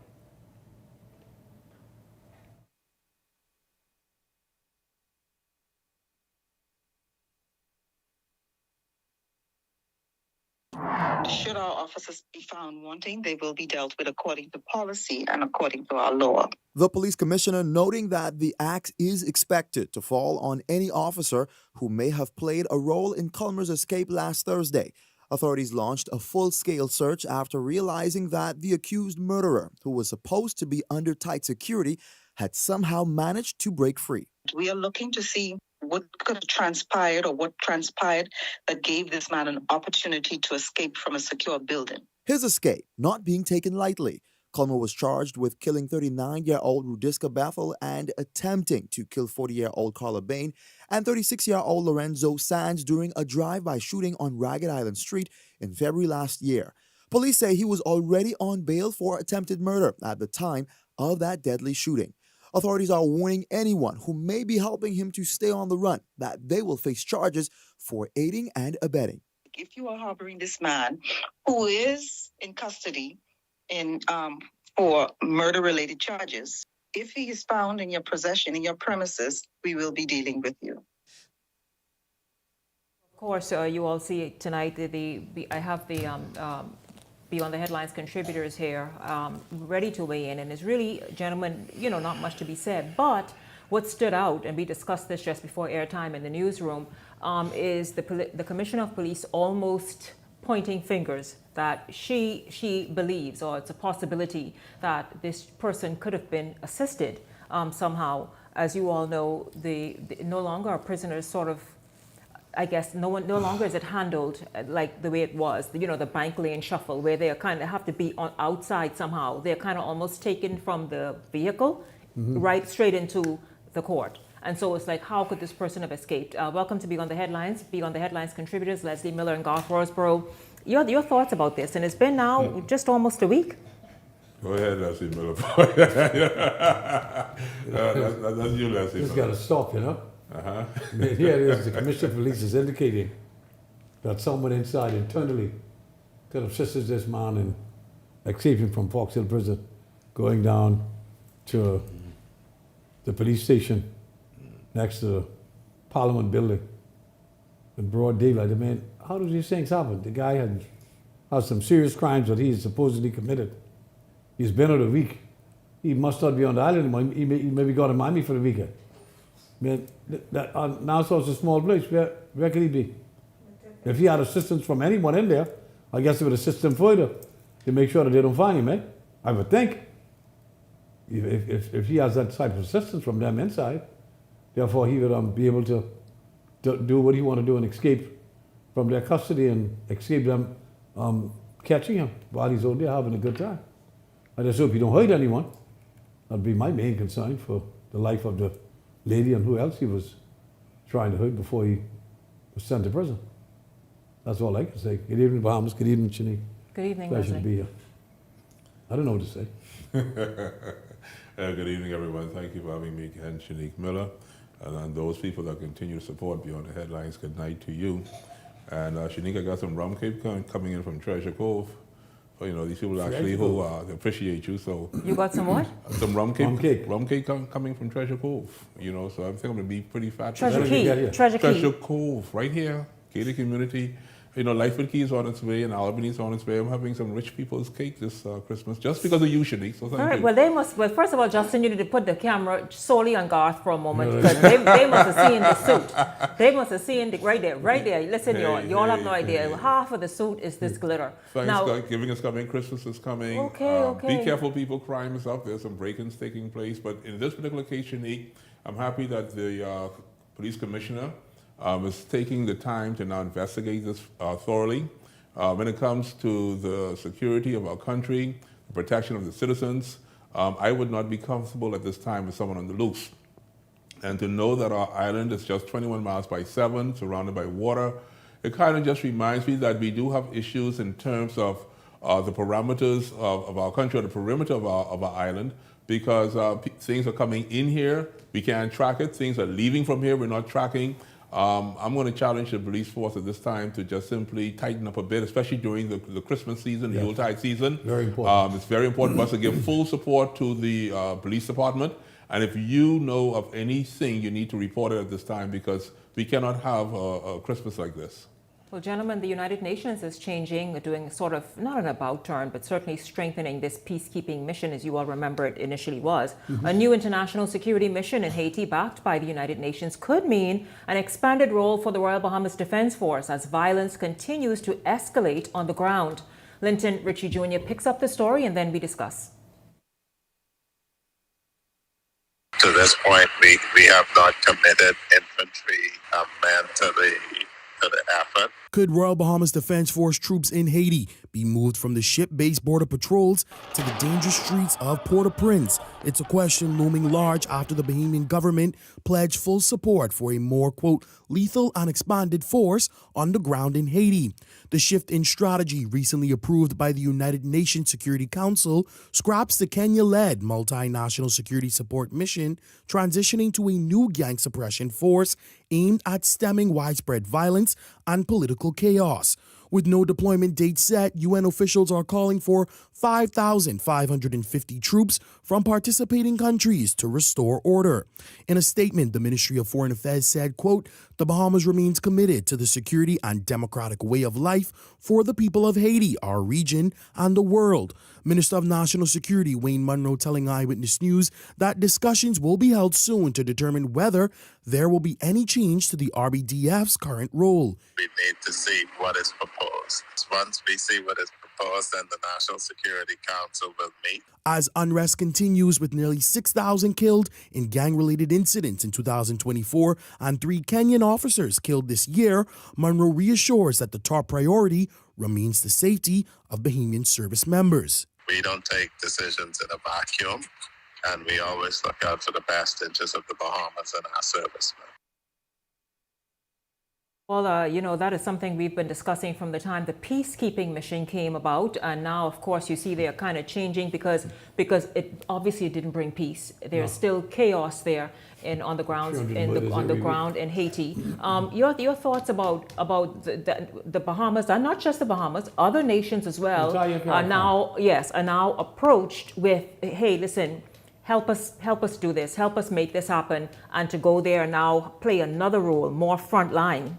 Should our officers be found wanting, they will be dealt with according to policy and according to our law. The police commissioner noting that the axe is expected to fall on any officer who may have played a role in Culmer's escape last Thursday. Authorities launched a full-scale search after realizing that the accused murderer, who was supposed to be under tight security, had somehow managed to break free. We are looking to see what could have transpired or what transpired that gave this man an opportunity to escape from a secure building. His escape not being taken lightly. Culmer was charged with killing 39-year-old Rudiska Bethel and attempting to kill 40-year-old Carla Bain and 36-year-old Lorenzo Sands during a drive-by shooting on Ragged Island Street in February last year. Police say he was already on bail for attempted murder at the time of that deadly shooting. Authorities are warning anyone who may be helping him to stay on the run that they will face charges for aiding and abetting. If you are harboring this man who is in custody for murder-related charges, if he is found in your possession, in your premises, we will be dealing with you. Of course, you all see tonight, I have the Beyond the Headlines contributors here ready to weigh in, and it's really, gentlemen, not much to be said, but what stood out, and we discussed this just before airtime in the newsroom, is the Commissioner of Police almost pointing fingers that she believes, or it's a possibility, that this person could have been assisted somehow. As you all know, no longer are prisoners sort of, I guess, no longer is it handled like the way it was, the bank lane shuffle, where they kind of have to be on outside somehow. They're kind of almost taken from the vehicle right straight into the court. And so it's like, how could this person have escaped? Welcome to Beyond the Headlines. Beyond the Headlines contributors, Leslie Miller and Garth Roserborough. Your thoughts about this? And it's been now just almost a week. Go ahead, Leslie Miller. That's you, Leslie. It's got to stop, Uh-huh. I mean, here it is, the Commissioner of Police is indicating that someone inside internally could have assisted this man in escaping from Fox Hill Prison, going down to the police station next to the Parliament building in broad daylight. I mean, how do these things happen? The guy has some serious crimes that he supposedly committed. He's been out a week. He must not be on the island anymore. He maybe got to Miami for the weekend. Man, Nassau is a small place. Where could he be? If he had assistance from anyone in there, I guess it would assist him further to make sure that they don't find him, eh? I would think. If he has that type of assistance from them inside, therefore he would be able to do what he want to do and escape from their custody and escape them catching him while he's out there having a good time. I just hope he don't hurt anyone. That'd be my main concern for the life of the lady and who else he was trying to hurt before he was sent to prison. That's all I can say. Good evening, Bahamas. Good evening, Shanique. Good evening, Pleasure Leslie. to be here. I don't know what to say. Good evening, everyone. Thank you for having me again, Shanique Miller. And those people that continue to support Beyond the Headlines, good night to you. And Shanique, I got some rum cake coming in from Treasure Cove. So, these people actually who appreciate you. So you got some what? Some rum cake. Rum cake coming from Treasure Cove. So I think I'm gonna be pretty fat. Treasure Cove, right here, gated community. Life with Key is on its way, and Albany is on its way. I'm having some rich people's cake this Christmas, just because of you, Shanique. So thank you. Well, first of all, Justin, you need to put the camera solely on Garth for a moment, because they must have seen the suit. They must have seen it right there. Listen, you all have no idea. Half of the suit is this glitter. Thanksgiving is coming, Christmas is coming. Okay. Be careful, people. Crime is up. There's some break-ins taking place. But in this particular case, Shanique, I'm happy that the police commissioner is taking the time to now investigate this thoroughly. When it comes to the security of our country, the protection of the citizens, I would not be comfortable at this time with someone on the loose. And to know that our island is just 21 miles by 7, surrounded by water, it kind of just reminds me that we do have issues in terms of the parameters of our country, or the perimeter of our island, because things are coming in here. We can't track it. Things are leaving from here. We're not tracking. I'm going to challenge the police force at this time to just simply tighten up a bit, especially during the Christmas season, the Yuletide season. Very important. It's very important for us to give full support to the police department. And if you know of anything, you need to report it at this time, because we cannot have a Christmas like this. Well, gentlemen, the United Nations is changing, doing sort of, not an about turn, but certainly strengthening this peacekeeping mission, as you all remember it initially was. A new international security mission in Haiti, backed by the United Nations, could mean an expanded role for the Royal Bahamas Defense Force as violence continues to escalate on the ground. Linton Ritchie Jr. picks up the story, and then we discuss. To this point, we have not committed infantry men to the effort. Could Royal Bahamas Defense Force troops in Haiti be moved from the ship-based border patrols to the dangerous streets of Port-au-Prince? It's a question looming large after the Bahamian government pledged full support for a more, quote, lethal and expanded force on the ground in Haiti. The shift in strategy, recently approved by the United Nations Security Council, scraps the Kenya-led multinational security support mission, transitioning to a new gang suppression force aimed at stemming widespread violence and political chaos. With no deployment date set, UN officials are calling for 5,550 troops from participating countries to restore order. In a statement, the Ministry of Foreign Affairs said, quote, the Bahamas remains committed to the security and democratic way of life for the people of Haiti, our region, and the world. Minister of National Security Wayne Munro telling Eyewitness News that discussions will be held soon to determine whether there will be any change to the RBDF's current role. We need to see what is proposed. Once we see what is proposed, then the National Security Council will meet. As unrest continues with nearly 6,000 killed in gang-related incidents in 2024 and 3 Kenyan officers killed this year, Munro reassures that the top priority remains the safety of Bahamian service members. We don't take decisions in a vacuum, and we always look out for the best interests of the Bahamas and our servicemen. Well, you know, that is something we've been discussing from the time the peacekeeping mission came about. And now, of course, you see they are kind of changing because it obviously didn't bring peace. There's still chaos there on the ground in Haiti. Your thoughts about the Bahamas, and not just the Bahamas, other nations as well, are now approached with, hey, listen, help us do this, help us make this happen, and to go there and now play another role, more front line.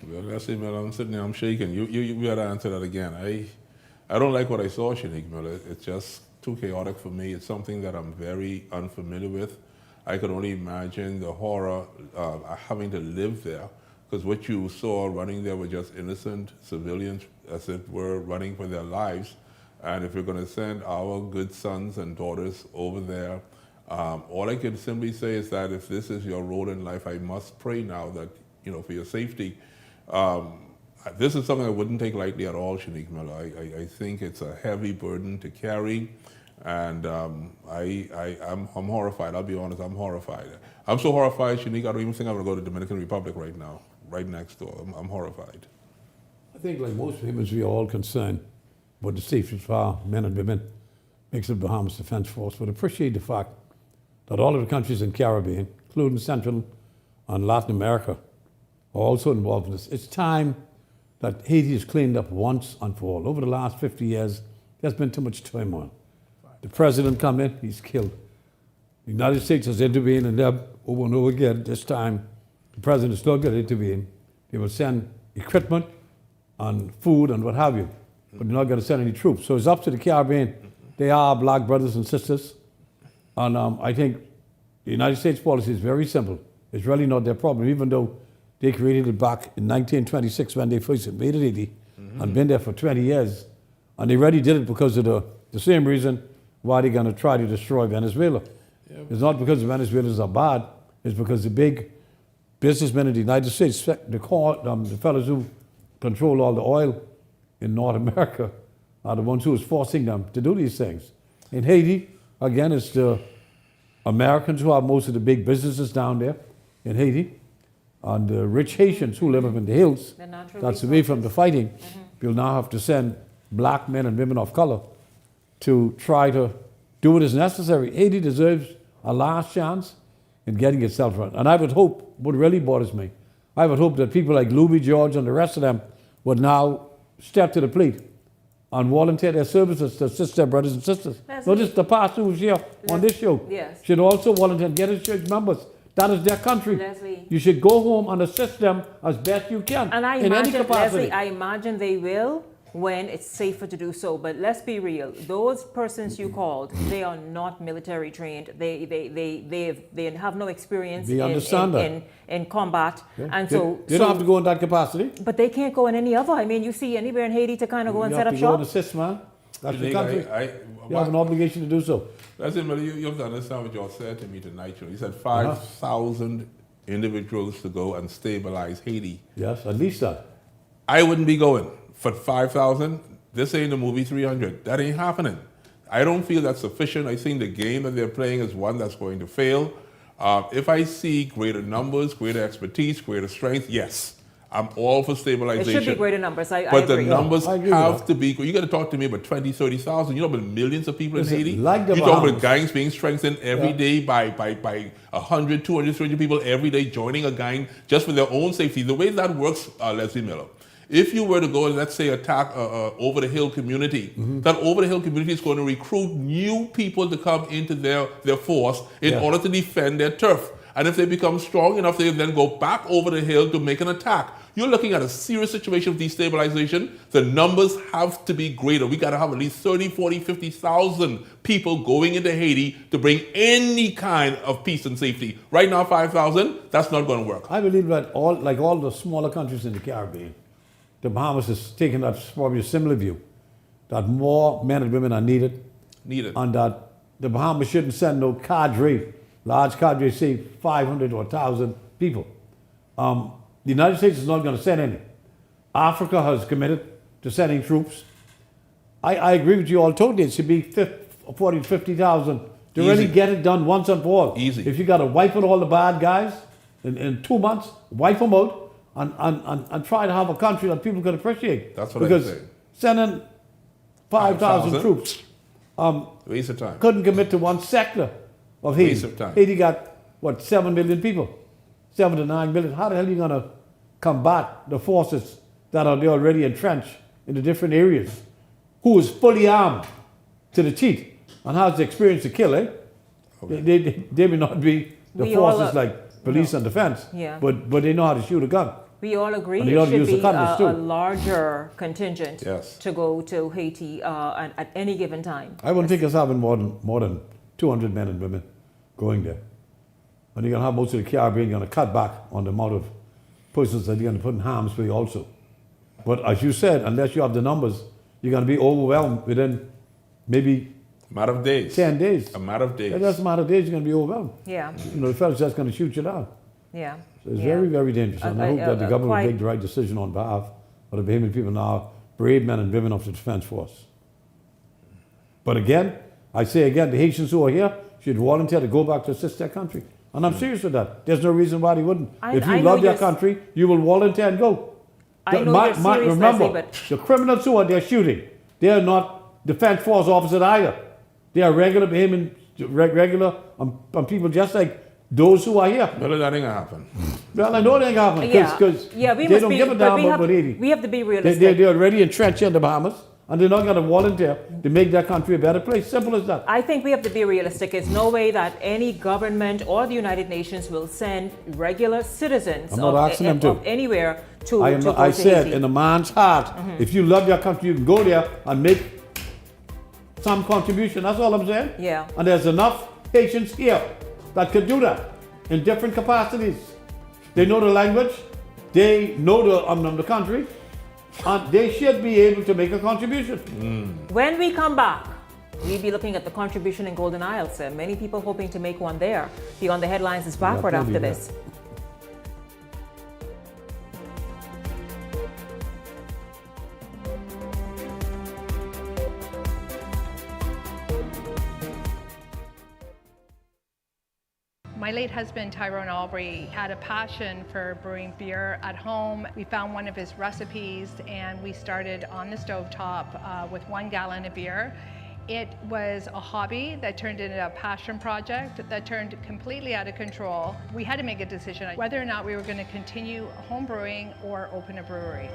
Well, that's it, man. I'm sitting there, I'm shaking. You got to answer that again. I don't like what I saw, Shanique Miller. It's just too chaotic for me. It's something that I'm very unfamiliar with. I could only imagine the horror of having to live there, because what you saw running there were just innocent civilians, as it were, running for their lives. And if you're going to send our good sons and daughters over there, all I can simply say is that if this is your role in life, I must pray now that, you know, for your safety. This is something I wouldn't take lightly at all, Shanique Miller. I think it's a heavy burden to carry, and I'm horrified. I'll be honest, I'm horrified. I'm so horrified, Shanique, I don't even think I'm going to go to the Dominican Republic right now, right next door. I'm horrified. I think like most humans, we are all concerned about the safety of our men and women, makes the Bahamas Defense Force, but appreciate the fact that all of the countries in the Caribbean, including Central and Latin America, are also involved in this. It's time that Haiti is cleaned up once and for all. Over the last 50 years, there's been too much turmoil. The president come in, he's killed. The United States has intervened, and over and over again, this time, the president is still going to intervene. They will send equipment and food and what have you, but they're not going to send any troops. So it's up to the Caribbean. They are black brothers and sisters. And I think the United States policy is very simple. It's really not their problem, even though they created it back in 1926 when they first invaded Haiti and been there for 20 years. And they really did it because of the same reason why they're going to try to destroy Venezuela. It's not because the Venezuelans are bad, it's because the big businessmen in the United States, the fellows who control all the oil in North America, are the ones who is forcing them to do these things. In Haiti, again, it's the Americans who have most of the big businesses down there in Haiti, and the rich Haitians who live up in the hills, that's away from the fighting. You'll now have to send black men and women of color to try to do what is necessary. Haiti deserves a last chance in getting itself right. And I would hope, what really bothers me, I would hope that people like Louis George and the rest of them would now step to the plate and volunteer their services to assist their brothers and sisters. Not just the pastor who's here on this show. Yes. Should also volunteer and get his church members. That is their country. Leslie. You should go home and assist them as best you can And I in any imagine, capacity. Leslie, I imagine they will when it's safer to do so. But let's be real. Those persons you called, they are not military trained. They have no experience They understand that. in combat. Yeah. And They don't have to go in that capacity. But they can't go in any other. I mean, you see anywhere in Haiti to kind of go and set up You have to go shop. and assist, man. That's the Nick, country. You have an obligation to do so. Listen, but you have to understand what y'all said to me tonight. You said 5,000 individuals to go and stabilize Haiti. Yes, at least that. I wouldn't be going for 5,000. This ain't the movie 300. That ain't happening. I don't feel that's sufficient. I think the game that they're playing is one that's going to fail. If I see greater numbers, greater expertise, greater strength, yes. I'm all for stabilization. It should be greater numbers. But the agree. numbers I agree have with to be, you got to talk to me about 20, 30,000. You know about millions of people Listen, in Haiti? like the You're talking Bahamas. about gangs being strengthened every day by 100, 200, 300 people every day joining a gang just for their own safety. The way that works, Leslie Miller, if you were to go and let's say attack over the hill community, that over the hill community is going to recruit new people to come into their force in order to defend their turf. And if they become strong enough, they then go back over the hill to make an attack. You're looking at a serious situation of destabilization. The numbers have to be greater. We got to have at least 30, 40, 50,000 people going into Haiti to bring any kind of peace and safety. Right now, 5,000, that's not going to work. I believe that all the smaller countries in the Caribbean, the Bahamas is taking that probably a similar view, that more men and women are needed. And that the Bahamas shouldn't send no cadre, large cadre, say 500 or 1,000 people. The United States is not going to send any. Africa has committed to sending troops. I agree with you all totally. It should be 40 to 50,000 to really get it done once and for all. Easy. If you got to wipe out all the bad guys in 2 months, wipe them out and try to have a country that people can appreciate. That's what because I'm saying. Sending 5,000 troops waste of time. Couldn't commit to one sector of Haiti. Waste of time. Haiti got, 7 million people? 7 to 9 million. How the hell are you going to combat the forces that are already entrenched in the different areas? Who is fully armed to the teeth and has the experience to kill, eh? Okay. They may not be the forces like police and defense, but they know how to shoot a gun. We all agree And they it ought to should use the be cutlass, too. a larger contingent to go to Haiti at any given time. I wouldn't think it's having more than 200 men and women going there. And you're going to have most of the Caribbean going to cut back on the amount of persons that you're going to put in harm's way also. But as you said, unless you have the numbers, you're going to be overwhelmed within maybe a matter of days. 10 days. A matter of days. That's a matter of days, you're going to be overwhelmed. Yeah. The fellow's just going to shoot you down. Yeah. So it's very, very dangerous. And I hope that the government will take the right decision on behalf of the Bahamian people now, brave men and women of the Defense Force. But again, I say again, the Haitians who are here should volunteer to go back to assist their country. And I'm serious with that. There's no reason why they wouldn't. If you love your country, you will volunteer and go. Remember, the criminals who are there shooting, they are not Defense Force officers either. They are regular Bahamian, regular people just like those who are here. Well, that ain't gonna happen. Well, I know they ain't gonna happen because they don't give a damn about Haiti. We have to be realistic. They're already entrenched here in the Bahamas, and they're not going to volunteer to make their country a better place. Simple as that. I think we have to be realistic. There's no way that any government or the United Nations will send regular citizens of anywhere to go to I said, Haiti. in a man's heart, if you love your country, you can go there and make some contribution. That's all I'm saying. Yeah. And there's enough Haitians here that could do that in different capacities. They know the language, they know the country, and they should be able to make a contribution. When we come back, we'll be looking at the contribution in Golden Isles. Many people hoping to make one there. Beyond the Headlines is back right after this. My late husband, Tyrone Albury, had a passion for brewing beer at home. We found one of his recipes and we started on the stovetop with 1 gallon of beer. It was a hobby that turned into a passion project that turned completely out of control. We had to make a decision whether or not we were going to continue home brewing or open a brewery.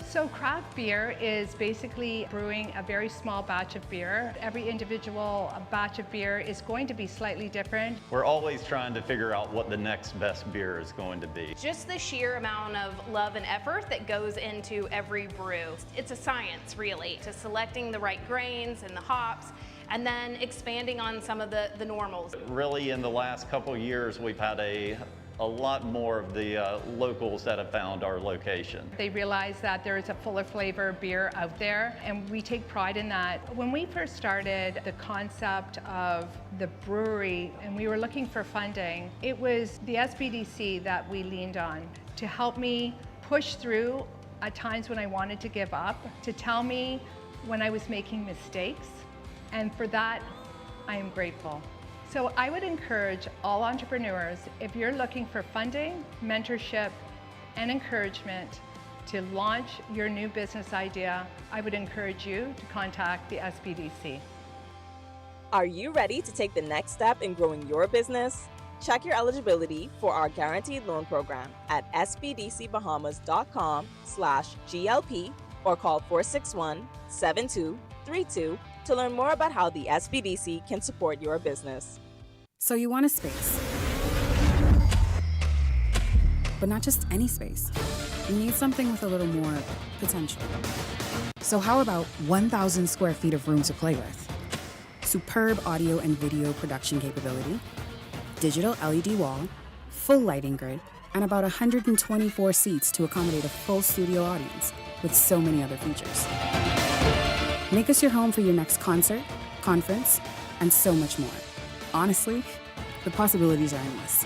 So craft beer is basically brewing a very small batch of beer. Every individual batch of beer is going to be slightly different. We're always trying to figure out what the next best beer is going to be. Just the sheer amount of love and effort that goes into every brew. It's a science, really, to selecting the right grains and the hops, and then expanding on some of the normals. Really, in the last couple of years, we've had a lot more of the locals that have found our location. They realize that there is a fuller flavor beer out there, and we take pride in that. When we first started the concept of the brewery and we were looking for funding, it was the SBDC that we leaned on to help me push through at times when I wanted to give up, to tell me when I was making mistakes, and for that, I am grateful. So I would encourage all entrepreneurs, if you're looking for funding, mentorship, and encouragement to launch your new business idea, I would encourage you to contact the SBDC. Are you ready to take the next step in growing your business? Check your eligibility for our guaranteed loan program at sbdcbahamas.com/GLP or call 461-7232 to learn more about how the SBDC can support your business. So you want a space, but not just any space. You need something with a little more potential. So how about 1,000 square feet of room to play with? Superb audio and video production capability, digital LED wall, full lighting grid, and about 124 seats to accommodate a full studio audience with so many other features. Make us your home for your next concert, conference, and so much more. Honestly, the possibilities are endless.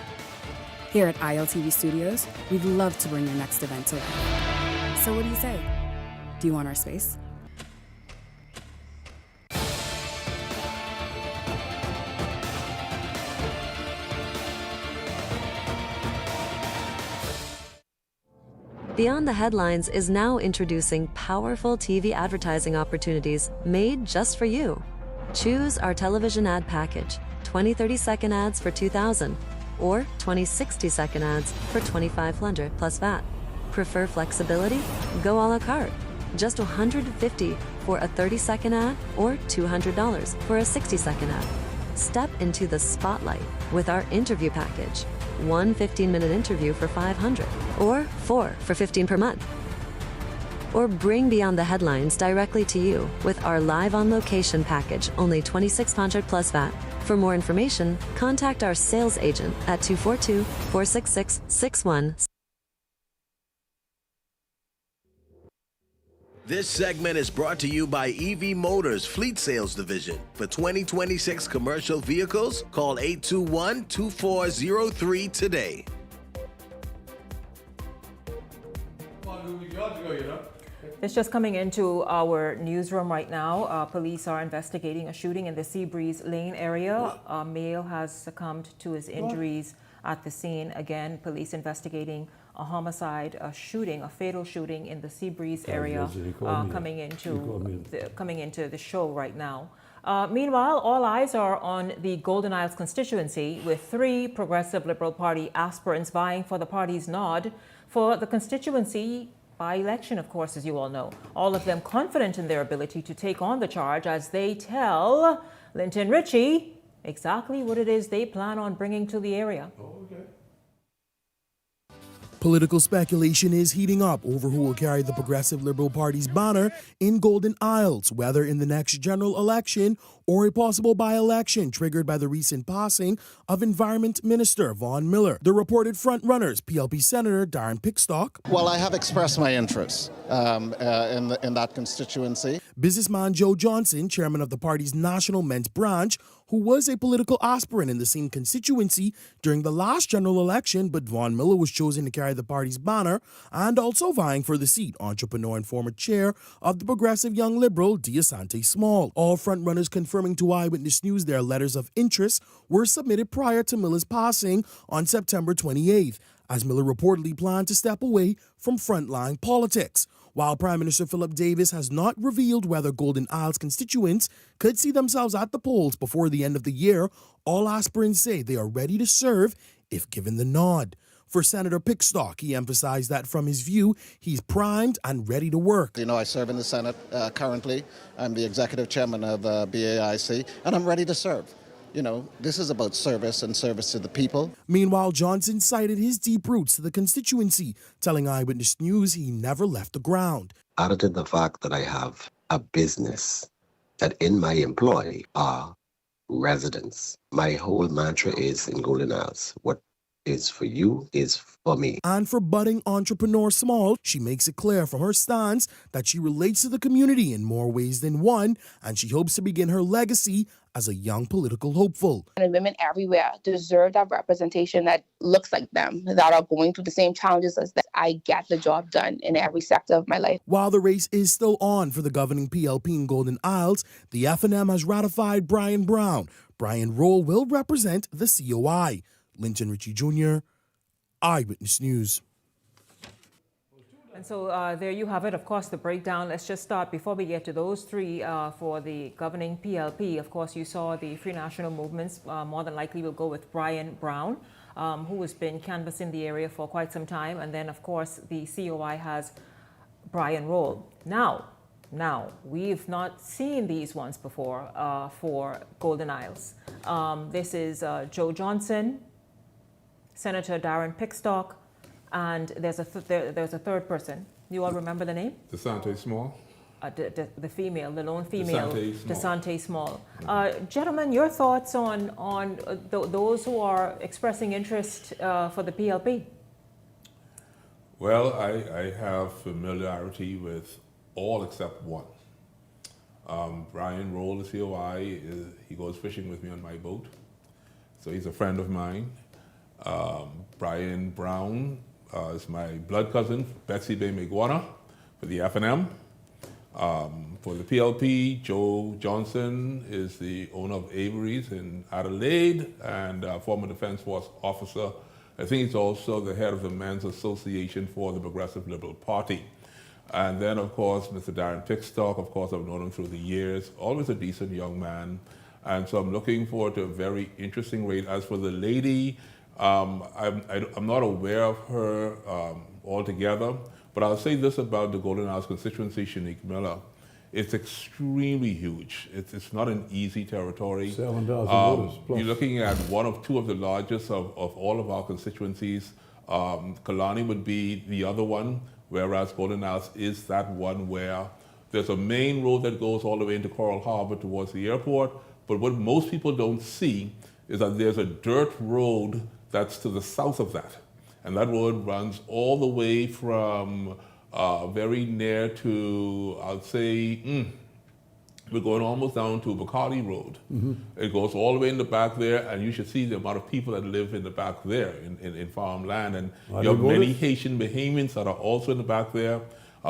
Here at ILTV Studios, we'd love to bring your next event to life. So what do you say? Do you want our space? Beyond the Headlines is now introducing powerful TV advertising opportunities made just for you. Choose our television ad package, 20 30-second ads for $2,000 or 20 60-second ads for $2,500 plus VAT. Prefer flexibility? Go a la carte. Just $150 for a 30-second ad or $200 for a 60-second ad. Step into the spotlight with our interview package. 1 15-minute interview for $500 or 4 for $15 per month. Or bring Beyond the Headlines directly to you with our live on location package, only $2,600 plus VAT. For more information, contact our sales agent at 242-466-61. This segment is brought to you by EV Motors Fleet Sales Division. For 2026 commercial vehicles, call 821-2403 today. It's just coming into our newsroom right now. Police are investigating a shooting in the Seabreeze Lane area. A male has succumbed to his injuries at the scene. Again, police investigating a homicide, a shooting, a fatal shooting in the Seabreeze area, coming into the show right now. Meanwhile, all eyes are on the Golden Isles constituency, with 3 Progressive Liberal Party aspirants vying for the party's nod for the constituency by-election, of course, as you all know. All of them confident in their ability to take on the charge as they tell Linton Ritchie exactly what it is they plan on bringing to the area. Political speculation is heating up over who will carry the Progressive Liberal Party's banner in Golden Isles, whether in the next general election or a possible by-election triggered by the recent passing of Environment Minister Vaughn Miller. The reported front-runners, PLP Senator Darren Pickstock. Well, I have expressed my interest in that constituency. Businessman Joe Johnson, chairman of the party's national men's branch, who was a political aspirant in the same constituency during the last general election, but Vaughn Miller was chosen to carry the party's banner, and also vying for the seat, entrepreneur and former chair of the Progressive Young Liberal, Deasante Small. All frontrunners confirming to Eyewitness News their letters of interest were submitted prior to Miller's passing on September 28th, as Miller reportedly planned to step away from frontline politics. While Prime Minister Philip Davis has not revealed whether Golden Isles constituents could see themselves at the polls before the end of the year, all aspirants say they are ready to serve if given the nod. For Senator Pickstock, he emphasized that from his view, he's primed and ready to work. You know, I serve in the Senate currently. I'm the executive chairman of BAIC, and I'm ready to serve. You know, this is about service and service to the people. Meanwhile, Johnson cited his deep roots to the constituency, telling Eyewitness News he never left the ground. Other than the fact that I have a business that in my employ are residents, my whole mantra is in Golden Isles, what is for you is for me. And for budding entrepreneur Small, she makes it clear from her stance that she relates to the community in more ways than one, and she hopes to begin her legacy as a young political hopeful. And women everywhere deserve that representation that looks like them, that are going through the same challenges as that. I get the job done in every sector of my life. While the race is still on for the governing PLP in Golden Isles, the F&M has ratified Brian Brown. Brian Roll will represent the COI. Linton Ritchie Jr., Eyewitness News. And so there you have it, of course, the breakdown. Let's just start before we get to those three for the governing PLP. Of course, you saw the Free National Movements more than likely will go with Brian Brown, who has been canvassing the area for quite some time. And then, of course, the COI has Brian Roll. Now, we've not seen these ones before for Golden Isles. This is Joe Johnson, Senator Darren Pickstock, and there's a third person. You all remember the name? DeSante Small. The female, the lone female, DeSante Small. Gentlemen, your thoughts on those who are expressing interest for the PLP? Well, I have familiarity with all except one. Brian Roll, the COI, he goes fishing with me on my boat, so he's a friend of mine. Brian Brown is my blood cousin, Betsy Bay Miguana, for the F&M. For the PLP, Joe Johnson is the owner of Avery's in Adelaide and former Defense Force officer. I think he's also the head of the Men's Association for the Progressive Liberal Party. And then, of course, Mr. Darren Pickstock, of course, I've known him through the years, always a decent young man. And so I'm looking forward to a very interesting race. As for the lady, I'm not aware of her altogether, but I'll say this about the Golden Isles constituency, Shanique Miller. It's extremely huge. It's not an easy territory. 7,000 voters plus. You're looking at one of two of the largest of all of our constituencies. Kalani would be the other one, whereas Golden Isles is that one where there's a main road that goes all the way into Coral Harbor towards the airport, but what most people don't see is that there's a dirt road that's to the south of that. And that road runs all the way from very near to, I'll say, we're going almost down to Bacardi Road. Mm-hmm. It goes all the way in the back there, and you should see the amount of people that live in the back there in farmland. And you have many Haitian Bahamians that are also in the back there.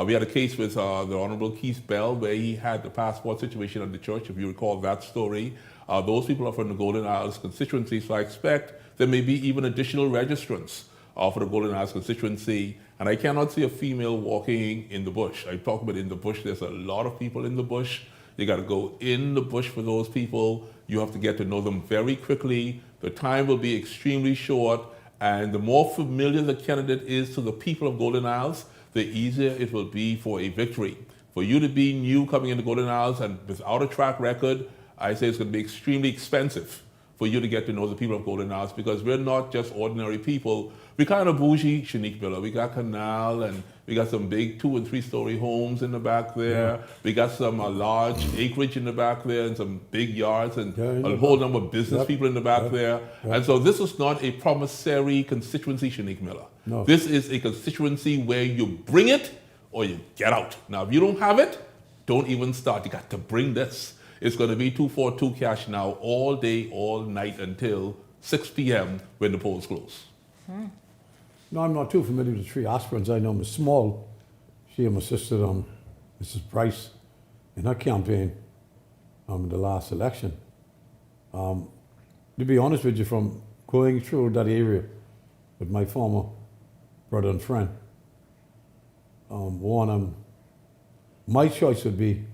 We had a case with the Honorable Keith Bell where he had the passport situation at the church, if you recall that story. Those people are from the Golden Isles constituency, so I expect there may be even additional registrants for the Golden Isles constituency. And I cannot see a female walking in the bush. I talk about in the bush, there's a lot of people in the bush. You got to go in the bush for those people. You have to get to know them very quickly. The time will be extremely short. And the more familiar the candidate is to the people of Golden Isles, the easier it will be for a victory. For you to be new coming into Golden Isles and without a track record, I say it's going to be extremely expensive for you to get to know the people of Golden Isles, because we're not just ordinary people. We're kind of bougie, Shanique Miller. We got canal, and we got some big 2- and 3-story homes in the back there. Yeah. We got some large acreage in the back there, and some big yards, and a whole number of business people in the back there. And so this is not a promissory constituency, Shanique Miller. No. This is a constituency where you bring it or you get out. Now, if you don't have it, don't even start. You got to bring this. It's going to be 242 cash now all day, all night until 6 p.m. when the polls close. No, I'm not too familiar with the three aspirants. I know Ms. Small. She assisted Mrs. Price in her campaign in the last election. To be honest with you, from going through that area with my former brother and friend, one, I'm My choice would be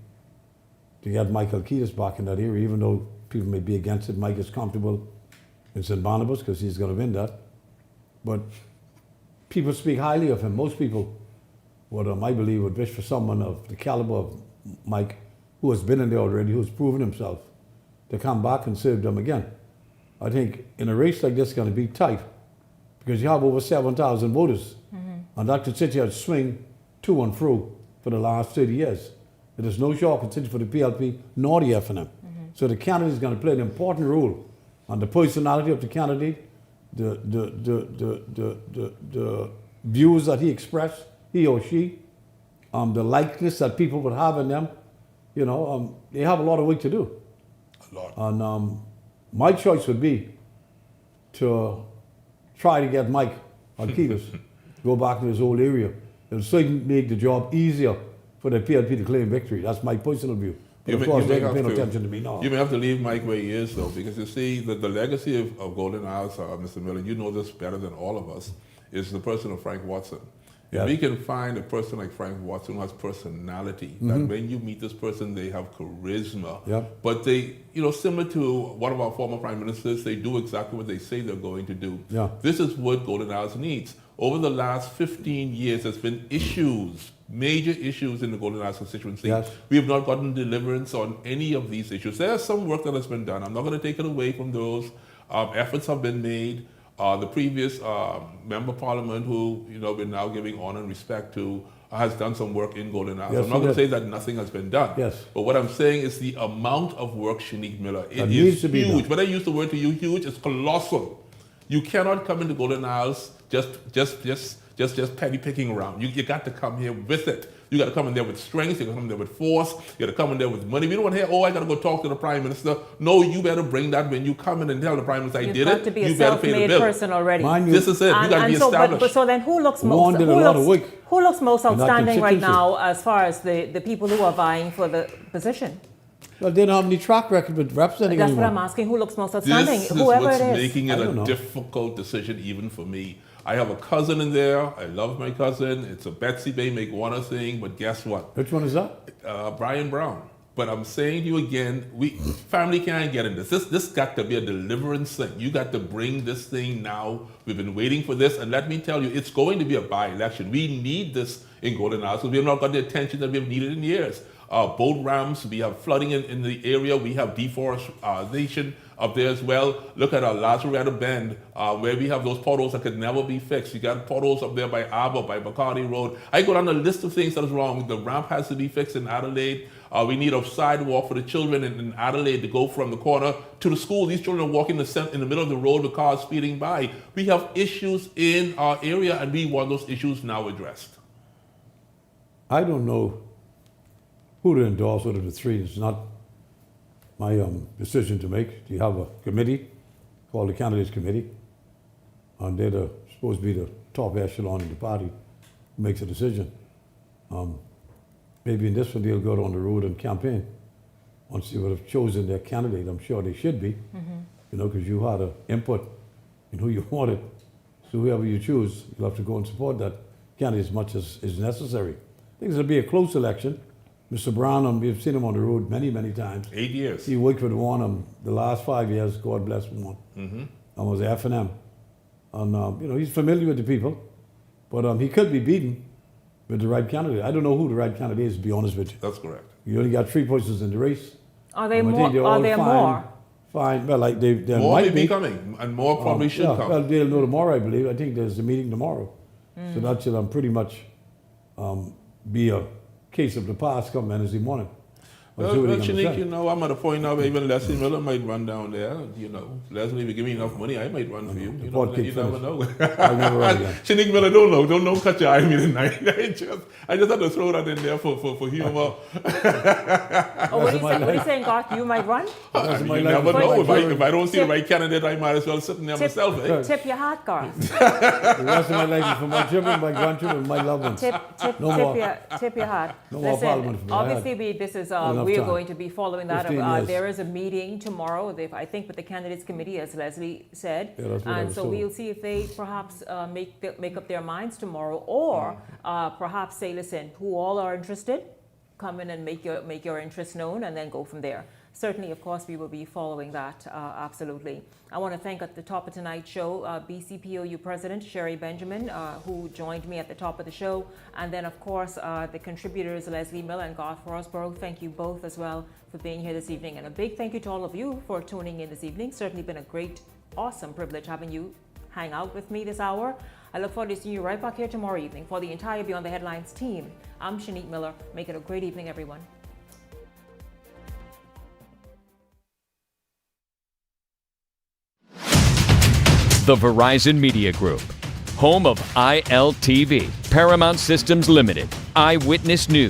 to get Michael Keatis back in that area, even though people may be against it. Mike is comfortable in St. Barnabas because he's going to win that. But people speak highly of him. Most people would, I believe, would wish for someone of the caliber of Mike, who has been in there already, who has proven himself, to come back and serve them again. I think in a race like this, it's going to be tight because you have over 7,000 voters, and that could sit here and swing to and fro for the last 30 years. There is no sure considered for the PLP nor the FNM. So the candidate is going to play an important role on the personality of the candidate, the views that he expressed, he or she, the likeness that people would have in them. You know, they have a lot of work to do. A lot. And my choice would be to try to get Mike Keatis go back to his old area. It'll certainly make the job easier for the PLP to claim victory. That's my personal view. But of course, they can pay no attention to me now. You may have to leave Mike where he is, though, because you see, the legacy of Golden Isles, Mr. Miller, you know this better than all of us, is the person of Frank Watson. If we can find a person like Frank Watson who has personality, that when you meet this person, they have charisma, but they, you know, similar to one of our former prime ministers, they do exactly what they say they're going to do. This is what Golden Isles needs. Over the last 15 years, there's been issues, major issues in the Golden Isles constituency. We have not gotten deliverance on any of these issues. There's some work that has been done. I'm not going to take it away from those. Efforts have been made. The previous member of parliament who, you know, we're now giving honor and respect to, has done some work in Golden Isles. I'm not going to say that nothing has been done. But what I'm saying is the amount of work, Shanique Miller, it is huge. When I use the word to you, huge, it's colossal. You cannot come into Golden Isles just penny picking around. You got to come here with it. You got to come in there with strength. You got to come in there with force. You got to come in there with money. We don't want to hear, oh, I got to go talk to the prime minister. No, you better bring that when you come in and tell the prime minister I did it. You've got to be a self-made person already. This is it. You got to be established. But so then, who looks most outstanding right now as far as the people who are vying for the position? Well, they don't have any track record with representing That's anyone. what I'm asking. Who looks most outstanding? This is Whoever what's it is. making it a difficult decision even for me. I have a cousin in there. I love my cousin. It's a Betsy Bay make Warner thing, but guess what? Which one is that? Brian Brown. But I'm saying to you again, family can't get in this. This got to be a deliverance thing. You got to bring this thing now. We've been waiting for this, and let me tell you, it's going to be a by-election. We need this in Golden Isles, so we have not got the attention that we've needed in years. Boat ramps, we have flooding in the area, we have deforestation up there as well. Look at our Lazaretta Bend, where we have those potholes that could never be fixed. You got potholes up there by Arbor, by Bacardi Road. I go down the list of things that is wrong. The ramp has to be fixed in Adelaide. We need a sidewalk for the children in Adelaide to go from the corner to the school. These children are walking in the middle of the road with cars speeding by. We have issues in our area, and we want those issues now addressed. I don't know who to endorse out of the three. It's not my decision to make. You have a committee called the Candidates Committee, and they're supposed to be the top echelon in the party who makes a decision. Maybe in this one they'll go on the road and campaign. Once they would have chosen their candidate, I'm sure they should be, you know, because you had an input in who you wanted. So whoever you choose, you'll have to go and support that candidate as much as is necessary. I think it'll be a close election. Mr. Brown, we've seen him on the road many, many times. 8 years. He worked with Warren the last 5 years, God bless him, and was F&M. And, you know, he's familiar with the people, but he could be beaten with the right candidate. I don't know who the right candidate is, to be honest with you. That's correct. You only got 3 persons in the race. Are they more? Are there more? Fine. Well, like there more might may be coming, and more probably should come. Well, they'll know tomorrow, I believe. I think there's a meeting tomorrow. So that should pretty much be a case of the past come Wednesday morning. Well, Shanique, you know, I'm at a point now where even Leslie Miller might run down there. You know, Leslie, if you give me enough money, I might run for you. You never know. I'll never run again. Shanique Miller, don't cut your eye on me tonight. I just had to throw that in there for humor. What are you saying, Garth? You might run? You never know. If I don't see the right candidate, I might as well sit in there myself. Eh? Tip your hat, Garth. The rest of my life is for my children, my grandchildren, my loved ones. Tip your hat. No more parliament for me. Obviously, this is we are going to be following that. There is a meeting tomorrow, I think, with the Candidates Committee, as Leslie said. And so we'll see if they perhaps make up their minds tomorrow, or perhaps say, listen, who all are interested, come in and make your interest known and then go from there. Certainly, of course, we will be following that, absolutely. I want to thank at the top of tonight's show, BCPOU President Sherry Benjamin, who joined me at the top of the show. And then, of course, the contributors, Leslie Miller and Garth Forsberg. Thank you both as well for being here this evening. And a big thank you to all of you for tuning in this evening. Certainly been a great, awesome privilege having you hang out with me this hour. I look forward to seeing you right back here tomorrow evening. For the entire Beyond the Headlines team, I'm Shanique Miller. Make it a great evening, everyone. The Verizon Media Group, home of ILTV, Paramount Systems Limited, Eyewitness News.